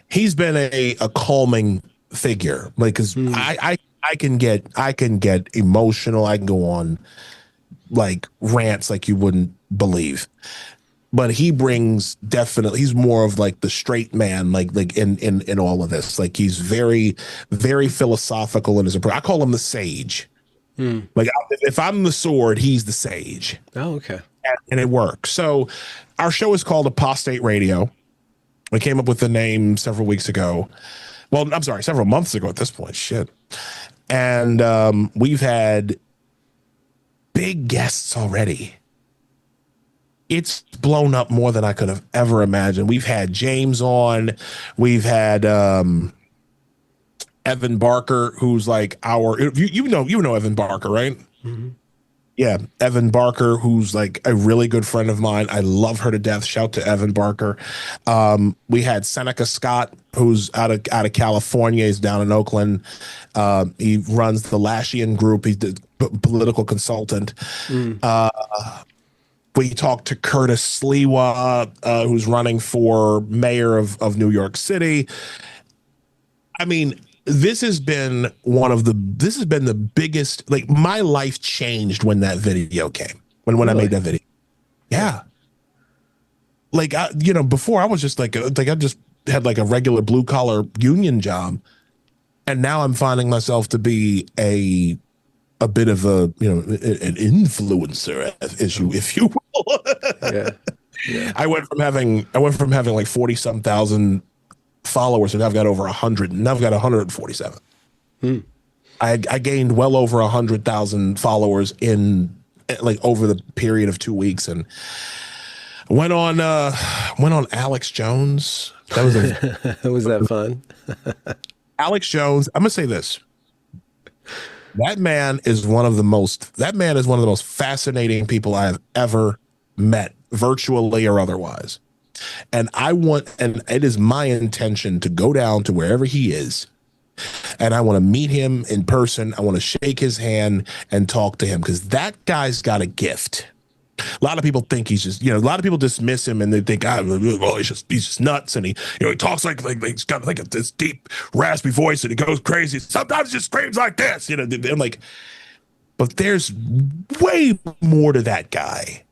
been a calming figure. Like because I can get emotional. I can go on like rants like you wouldn't believe. But he brings definitely he's more of like the straight man, like in all of this. Like he's very, very philosophical in his approach. I call him the sage. Like if I'm the sword, he's the sage. Oh, okay. And it works. So our show is called Apostate Radio. We came up with the name several weeks ago. Well, I'm sorry, several months ago at this point. Shit. And we've had big guests already. It's blown up more than I could have ever imagined. We've had James on. We've had Evan Barker, who's like our you know Evan Barker, right? Mm-hmm. Yeah, Evan Barker, who's like a really good friend of mine. I love her to death. Shout to Evan Barker. We had Seneca Scott, who's out of California. He's down in Oakland. He runs the Lashian Group. He's the political consultant. We talked to Curtis Sliwa, who's running for mayor of New York City. I mean, this has been the biggest, like my life changed when that video came, when really? I made that video. Yeah. Like, before I was just like I just had like a regular blue collar union job. And now I'm finding myself to be a bit of an influencer, if you will. Yeah. I went from having like 40 some thousand followers, and I've got over 100, and I've got 147. I gained well over 100,000 followers in like over the period of 2 weeks, and went on Alex Jones. That was was that fun? Alex Jones. I'm gonna say this. That man is one of the most fascinating people I have ever met, virtually or otherwise. And it is my intention to go down to wherever he is, and I want to meet him in person. I want to shake his hand and talk to him, because that guy's got a gift. A lot of people think he's just, a lot of people dismiss him and they think, he's just nuts. And he talks like he's got like this deep, raspy voice, and he goes crazy. Sometimes he just screams like this, I'm like, but there's way more to that guy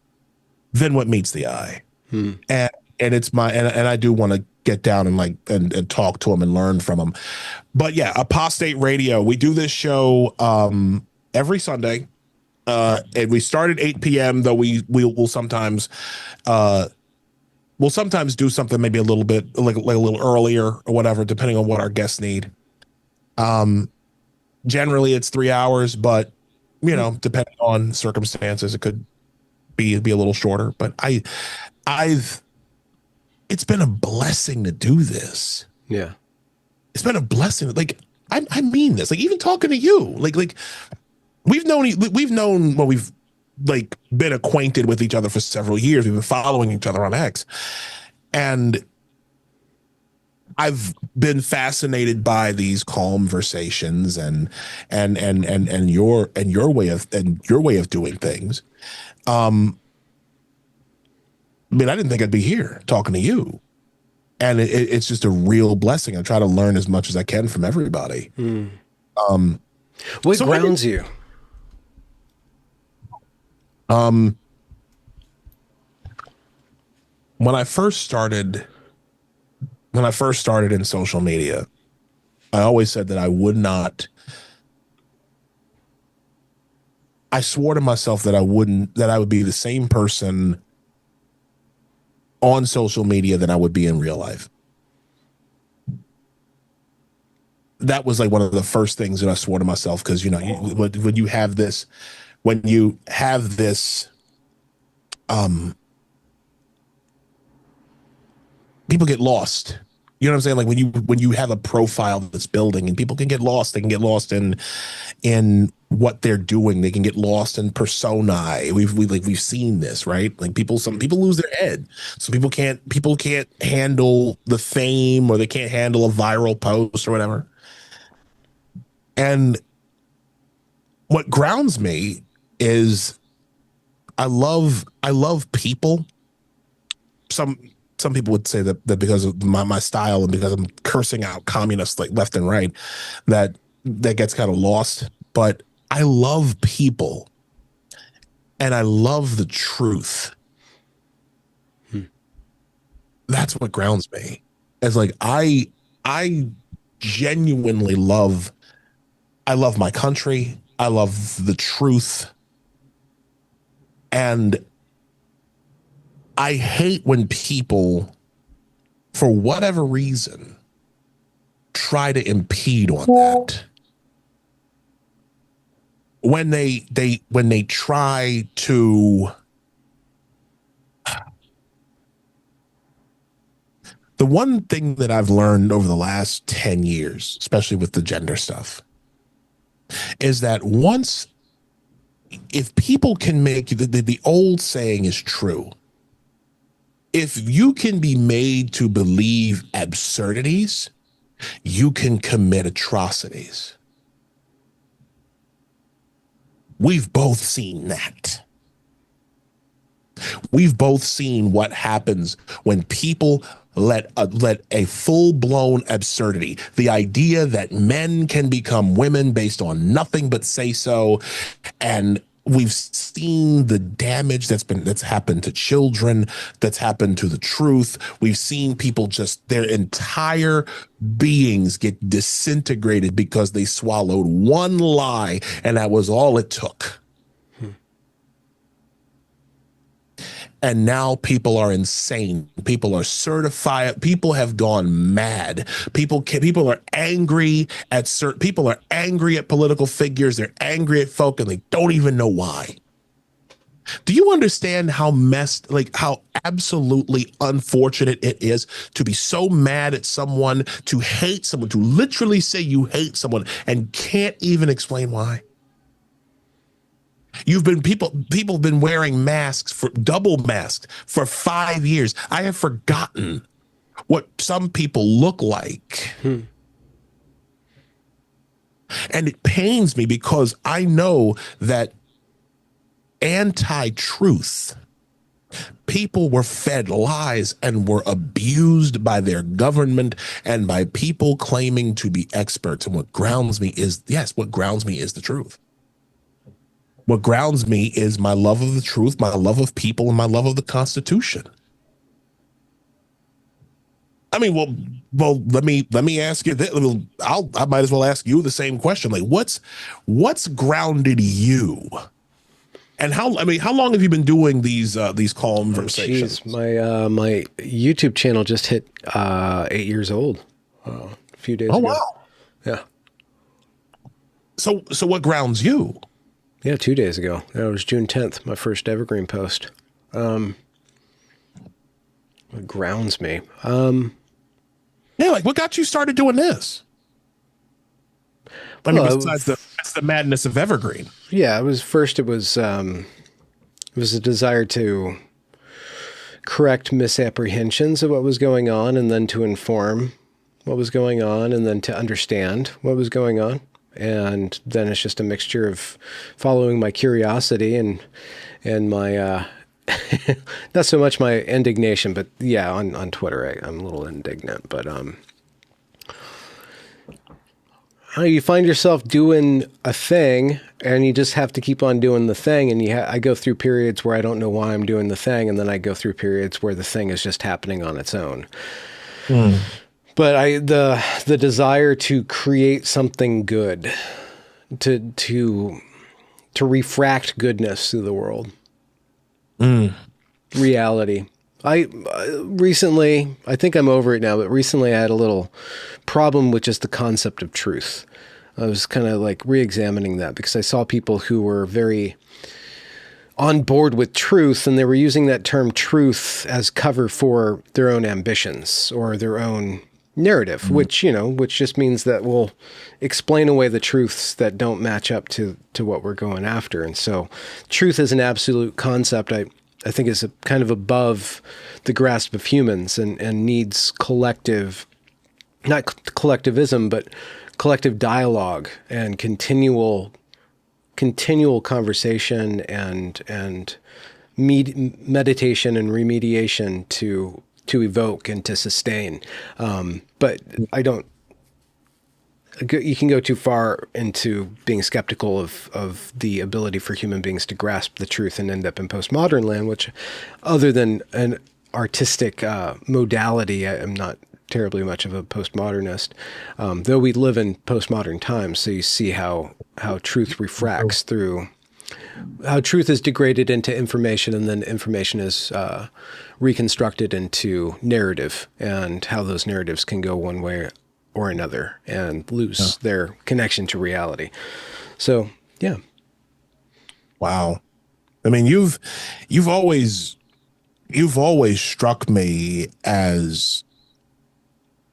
than what meets the eye. And it's and I do want to get down and talk to him and learn from him. But yeah, Apostate Radio, we do this show every Sunday. And we start at 8 p.m., though we'll sometimes do something maybe a little bit like a little earlier or whatever, depending on what our guests need. Generally it's 3 hours, but depending on circumstances, it could be a little shorter. But it's been a blessing to do this. Yeah. It's been a blessing. Like I mean this, like even talking to you, like we've like been acquainted with each other for several years. We've been following each other on X, and I've been fascinated by these conversations and your way of doing things. I mean, I didn't think I'd be here talking to you, and it's just a real blessing. I try to learn as much as I can from everybody. What grounds you? When I first started in social media, I always said that I swore to myself that I would be the same person on social media than I would be in real life. That was like one of the first things that I swore to myself, because when you have this people get lost. You know what I'm saying? Like when you have a profile that's building, and people can get lost. They can get lost in what they're doing. They can get lost in personae. We've seen this, right? Like some people lose their head. Some people can't handle the fame, or they can't handle a viral post or whatever. And what grounds me is I love people. Some people would say that because of my style and because I'm cursing out communists like left and right, that gets kind of lost. But I love people, and I love the truth. That's what grounds me. It's like I genuinely love. I love my country. I love the truth. And I hate when people, for whatever reason, try to impede on that. When they try to, the one thing that I've learned over the last 10 years, especially with the gender stuff, is that if people can make the old saying is true, if you can be made to believe absurdities, you can commit atrocities. We've both seen that. We've both seen what happens when people let a full-blown absurdity, the idea that men can become women based on nothing but say so, and we've seen the damage that's happened to children, that's happened to the truth. We've seen people just their entire beings get disintegrated because they swallowed one lie, and that was all it took. And now people are insane. People are certified. People have gone mad. People are angry at people are angry at political figures. They're angry at folk, and they don't even know why. Do you understand how how absolutely unfortunate it is to be so mad at someone, to hate someone, to literally say you hate someone and can't even explain why? People have been wearing double masks for 5 years. I have forgotten what some people look like. And it pains me because I know that anti-truth, people were fed lies and were abused by their government and by people claiming to be experts. And what grounds me is the truth. What grounds me is my love of the truth, my love of people, and my love of the Constitution. I mean, well, let me ask you this. I might as well ask you the same question. Like, what's grounded you? And how long have you been doing these conversations? My YouTube channel just hit 8 years old a few days ago. Wow. Yeah. So what grounds you? Yeah, 2 days ago. That was June 10th, my first evergreen post. What grounds me? Yeah, like what got you started doing this? I mean, besides the madness of evergreen. Yeah, it was a desire to correct misapprehensions of what was going on, and then to inform what was going on, and then to understand what was going on. And then it's just a mixture of following my curiosity and my not so much my indignation, but yeah, on Twitter I'm a little indignant. But you find yourself doing a thing, and you just have to keep on doing the thing. And I go through periods where I don't know why I'm doing the thing, and then I go through periods where the thing is just happening on its own. But the desire to create something good, to refract goodness through the world, reality. I think I'm over it now, but recently I had a little problem with just the concept of truth. I was kind of like re-examining that because I saw people who were very on board with truth, and they were using that term truth as cover for their own ambitions or their own narrative, which just means that we'll explain away the truths that don't match up to what we're going after. And so truth is an absolute concept I think is kind of above the grasp of humans and needs not collectivism, but collective dialogue and continual continual conversation and meditation and remediation to evoke and to sustain. But I don't. You can go too far into being skeptical of the ability for human beings to grasp the truth and end up in postmodern land, which, other than an artistic modality, I am not terribly much of a postmodernist, though we live in postmodern times. So you see how truth refracts through, how truth is degraded into information, and then information is reconstructed into narrative, and how those narratives can go one way or another and lose their connection to reality. So, yeah. Wow. I mean, you've always struck me as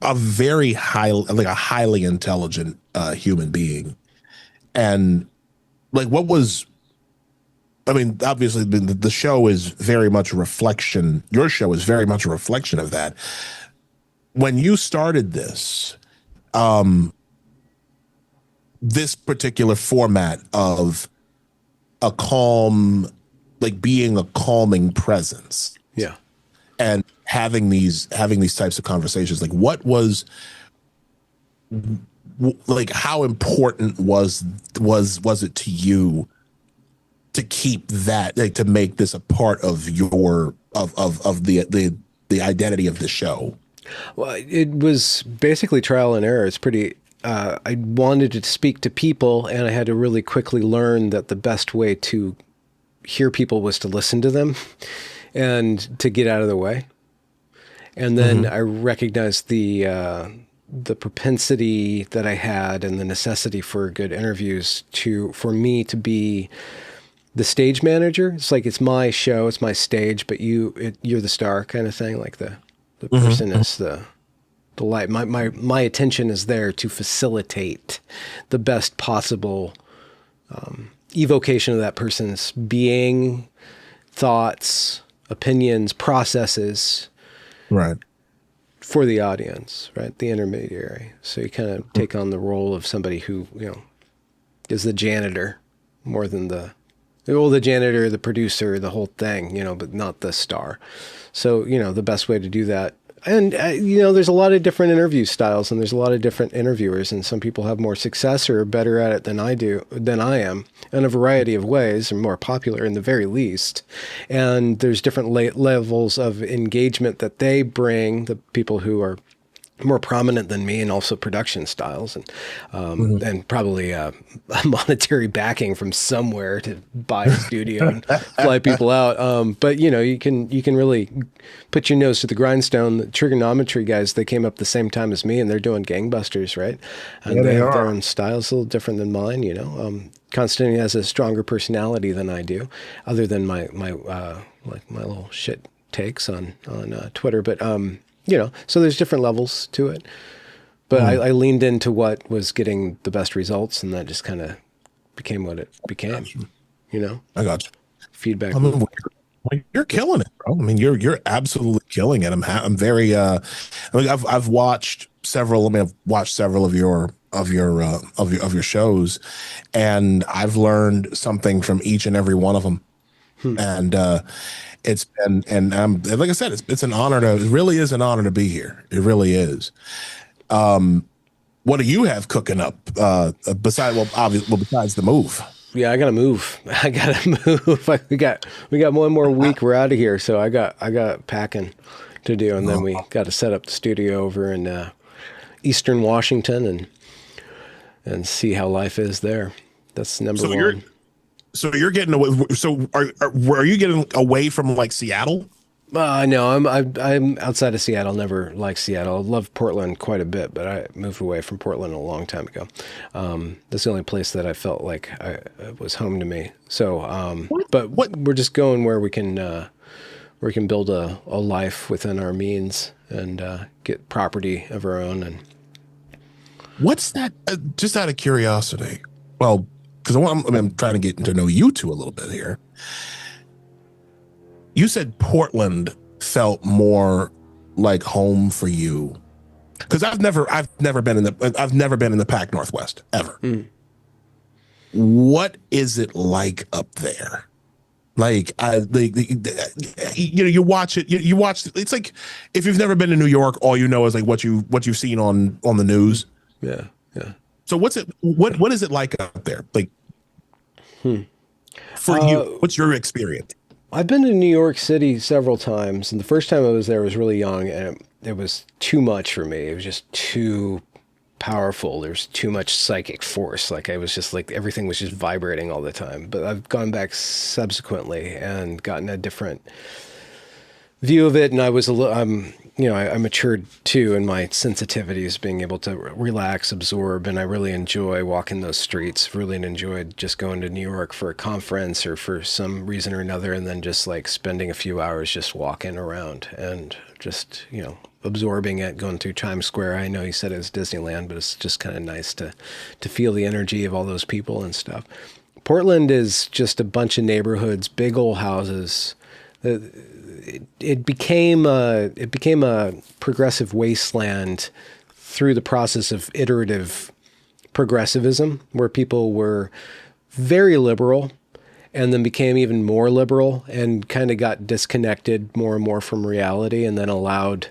a very highly intelligent human being. And like, obviously the show is very much a reflection. Your show is very much a reflection of that. When you started this particular format of a calm, like being a calming presence, Yeah. and having these types of conversations, like like how important was it to you to keep that, like, to make this a part of your of the identity of the show? Well, it was basically trial and error. It's pretty. I wanted to speak to people, and I had to really quickly learn that the best way to hear people was to listen to them and to get out of the way. And then I recognized the propensity that I had and the necessity for good interviews for me to be the stage manager. It's like, it's my show, it's my stage, but you're the star kind of thing. Like the person is the light. My attention is there to facilitate the best possible evocation of that person's being, thoughts, opinions, processes, right, for the audience, right? The intermediary. So you kind of take on the role of somebody who, is the janitor more than the janitor, the producer, the whole thing, but not the star. So, the best way to do that. And, there's a lot of different interview styles, and there's a lot of different interviewers, and some people have more success or are better at it than I am, in a variety of ways, or more popular in the very least. And there's different levels of engagement that they bring, the people who are more prominent than me, and also production styles, and probably a monetary backing from somewhere to buy a studio and fly people out. But you can really put your nose to the grindstone. The trigonometry guys, they came up the same time as me, and they're doing gangbusters, right? And they have their own styles, a little different than mine. Constantine has a stronger personality than I do, other than my little shit takes on Twitter, but so there's different levels to it. But I leaned into what was getting the best results, and that just kind of became what it became. I got you. Feedback. I mean, you're killing it, bro. I mean, you're absolutely killing it. I'm very. I've watched several. I've watched several of your shows, and I've learned something from each and every one of them. And it's been, and like I said, it's an honor it really is an honor to be here. It really is. What do you have cooking up besides the move? Yeah, I gotta move. We got one more week. We're out of here, so I got packing to do, and then we got to set up the studio over in Eastern Washington and see how life is there. That's number one. So you're getting away. So are you getting away from like Seattle? No, I'm outside of Seattle. Never liked Seattle. I love Portland quite a bit, but I moved away from Portland a long time ago. That's the only place that I felt like I was home to me. So, but we're just going where we can build a life within our means and get property of our own. And what's that? Just out of curiosity. Well, because I'm trying to get to know you two a little bit here. You said Portland felt more like home for you, because I've never been in the Pac Northwest ever. what is it like up there? Like, you watch it, you watch. It's like if you've never been to New York, all you know is like what you've seen on the news. Yeah, yeah. So what is it like up there? Like for you, what's your experience? I've been to New York City several times, and the first time I was there I was really young, and it was too much for me. It was just too powerful. There's too much psychic force. Like I was just like everything was just vibrating all the time. But I've gone back subsequently and gotten a different view of it, and I was a little. I matured too in my sensitivities, being able to relax, absorb, and I really enjoy walking those streets. Really enjoyed just going to New York for a conference or for some reason or another, and then just like spending a few hours just walking around and just absorbing it, going through Times Square. I know you said it was Disneyland, but it's just kind of nice to feel the energy of all those people and stuff. Portland is just a bunch of neighborhoods, big old houses. It became a progressive wasteland through the process of iterative progressivism, where people were very liberal and then became even more liberal and kind of got disconnected more and more from reality, and then allowed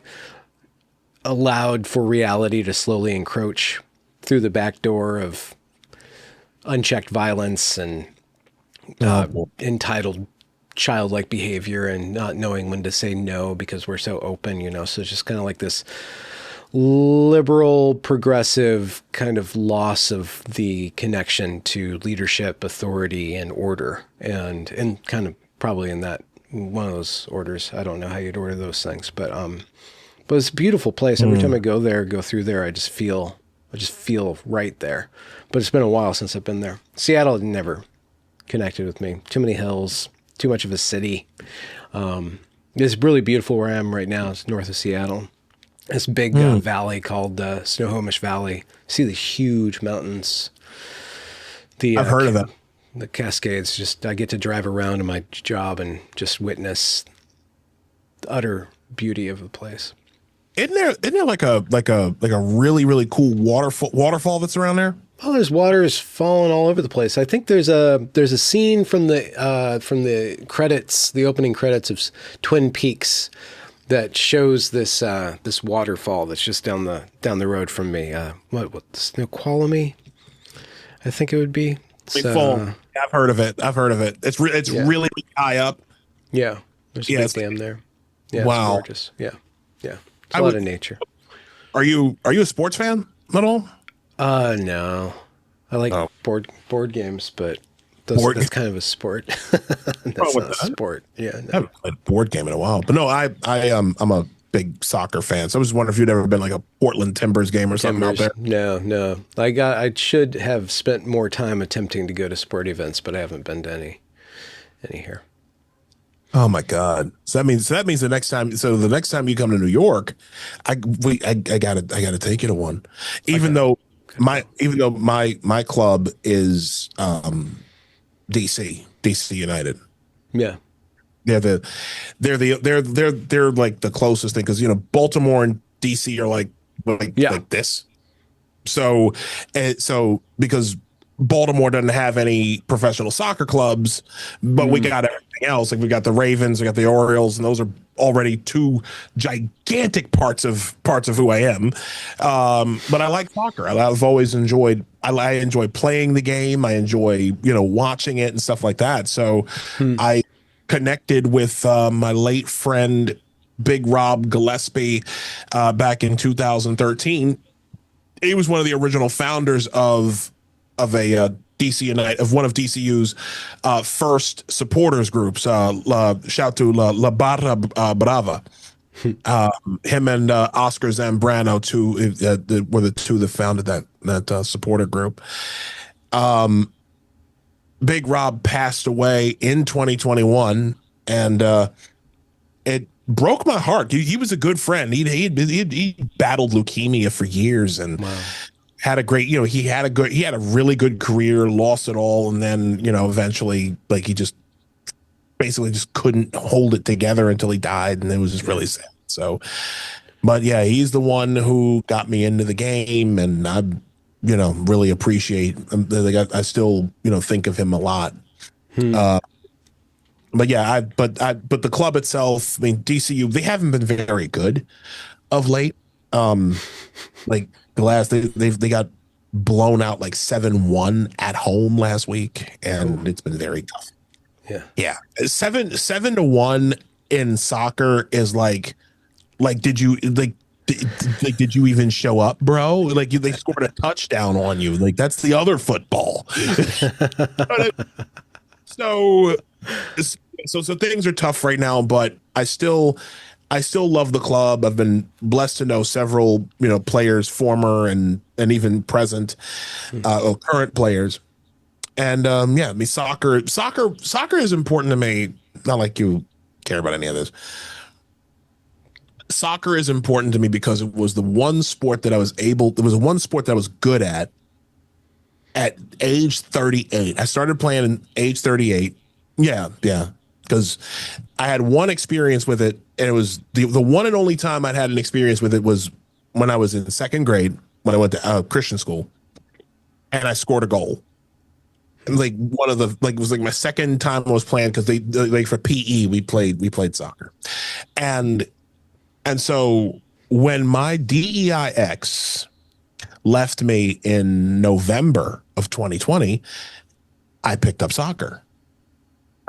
for reality to slowly encroach through the back door of unchecked violence and entitled childlike behavior and not knowing when to say no because we're so open, so it's just kind of like this liberal progressive kind of loss of the connection to leadership, authority, and order, and kind of probably in that one of those orders. I don't know how you'd order those things, but it's a beautiful place. Every time I go through there, I just feel right there. But it's been a while since I've been there. Seattle never connected with me. Too many hills, too much of a city. It's really beautiful where I am right now. It's north of Seattle. This big valley called Snohomish Valley. See the huge mountains. I've heard of that. The Cascades. Just I get to drive around in my job and just witness the utter beauty of the place. Isn't there like a really, really cool waterfall that's around there? Oh, there's waters falling all over the place. I think there's a scene from the credits, the opening credits of Twin Peaks, that shows this waterfall that's just down the road from me. What Snoqualmie? I think it would be. I've heard of it. It's really, really high up. Yeah, there's a big dam there. Yeah, wow, it's gorgeous. Yeah. It's a lot of nature. Are you a sports fan at all? No. I like board games, but that's kind of a sport. That's not a sport. Yeah. No. I haven't played a board game in a while. But no, I'm a big soccer fan. So I was just wondering if you'd ever been like a Portland Timbers game or something out there. No. I should have spent more time attempting to go to sport events, but I haven't been to any here. Oh my God! So that means the next time you come to New York, I gotta take you to one. Even though my club is DC United. Yeah. They're like the closest thing, because Baltimore and DC are like this. So because Baltimore doesn't have any professional soccer clubs, but we got everything else. Like we got the Ravens, we got the Orioles, and those are already two gigantic parts of who I am. But I like soccer. I've always enjoyed. I enjoy playing the game. I enjoy watching it and stuff like that. So I connected with my late friend Big Rob Gillespie back in 2013. He was one of the original founders of a DC United, of one of DCU's first supporters groups. Shout to La Barra Brava. Him and Oscar Zambrano were the two that founded that supporter group. Big Rob passed away in 2021, and it broke my heart. He was a good friend. He battled leukemia for years, and had a great, he had a really good career, lost it all, and then eventually, like, he just basically just couldn't hold it together until he died, and it was just really sad. So, but yeah, he's the one who got me into the game, and really appreciate. I still, think of him a lot. But yeah, but the club itself, I mean, DCU, they haven't been very good of late. Like the last, they got blown out like 7-1 at home last week, and it's been very tough. Yeah. Yeah. 7-1 in soccer is did you did you even show up, bro? Like they scored a touchdown on you. Like that's the other football. so so things are tough right now, but I still love the club. I've been blessed to know several, players, former and even present, or current players. And yeah, I mean, soccer is important to me. Not like you care about any of this. Soccer is important to me because it was the one sport that it was one sport that I was good at age 38. I started playing at age 38. Yeah. Because I had one experience with it, and it was the one and only time I'd had an experience with it was when I was in second grade, when I went to Christian school, and I scored a goal. And like one of the it was like my second time I was playing, because they like for PE we played soccer, and so when my DEIX left me in November of 2020, I picked up soccer.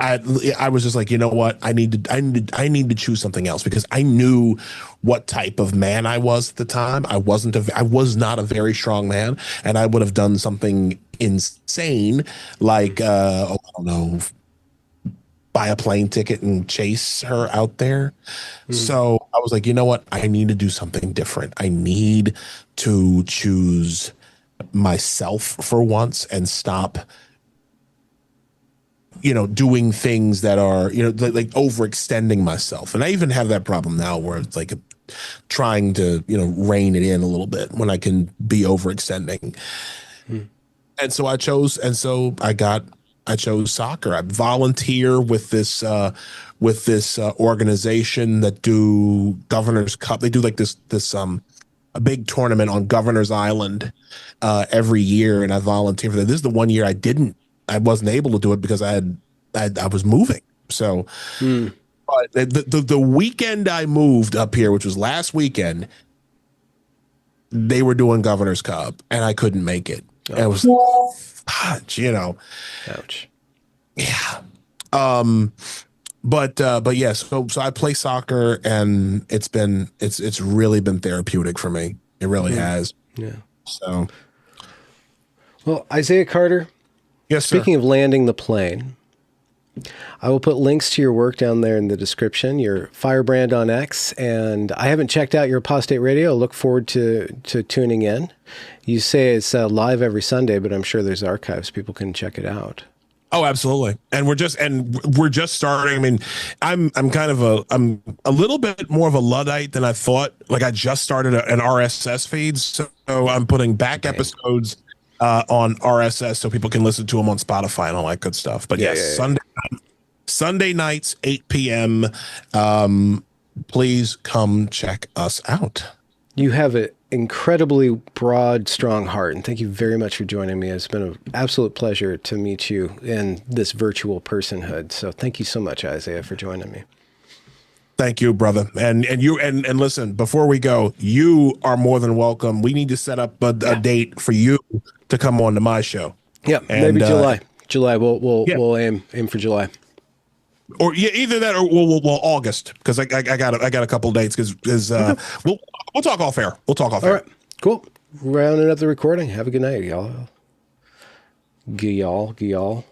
I was just like, you know what? I need to choose something else, because I knew what type of man I was at the time. I was not a very strong man, and I would have done something insane like I don't know, buy a plane ticket and chase her out there. So I was like, you know what? I need to do something different. I need to choose myself for once and stop doing things that are, like overextending myself. And I even have that problem now where it's like trying to, rein it in a little bit when I can be overextending. And so I chose soccer. I volunteer with this organization that do Governor's Cup. They do like this a big tournament on Governor's Island every year, and I volunteer for that. This is the one year I wasn't able to do it because I was moving. So, but the weekend I moved up here, which was last weekend, they were doing Governor's Cup, and I couldn't make it. And it was, ouch. Yeah. But yeah, so I play soccer, and it's really been therapeutic for me. It really has. Yeah. So, well, Isaiah Carter. Yes, sir. Speaking of landing the plane, I will put links to your work down there in the description, your Firebrand on X, and I haven't checked out your Apostate Radio. I look forward to tuning in. You say it's live every Sunday, but I'm sure there's archives. People can check it out. Oh, absolutely. And we're just starting. I mean, I'm a little bit more of a Luddite than I thought. Like I just started an RSS feed, so I'm putting back episodes on RSS so people can listen to them on Spotify and all that good stuff. But yes, Sunday nights, 8 p.m. Please come check us out. You have an incredibly broad, strong heart, and thank you very much for joining me. It's been an absolute pleasure to meet you in this virtual personhood. So thank you so much, Isaiah, for joining me. Thank you, brother. And listen, before we go, you are more than welcome. We need to set up a date for you to come on to my show. Yeah, and, maybe July. We'll aim for July. Or either that or we'll August, because I got a couple of dates because we'll talk off air. We'll talk off air. All right, cool. Rounding up the recording. Have a good night, y'all. Y'all.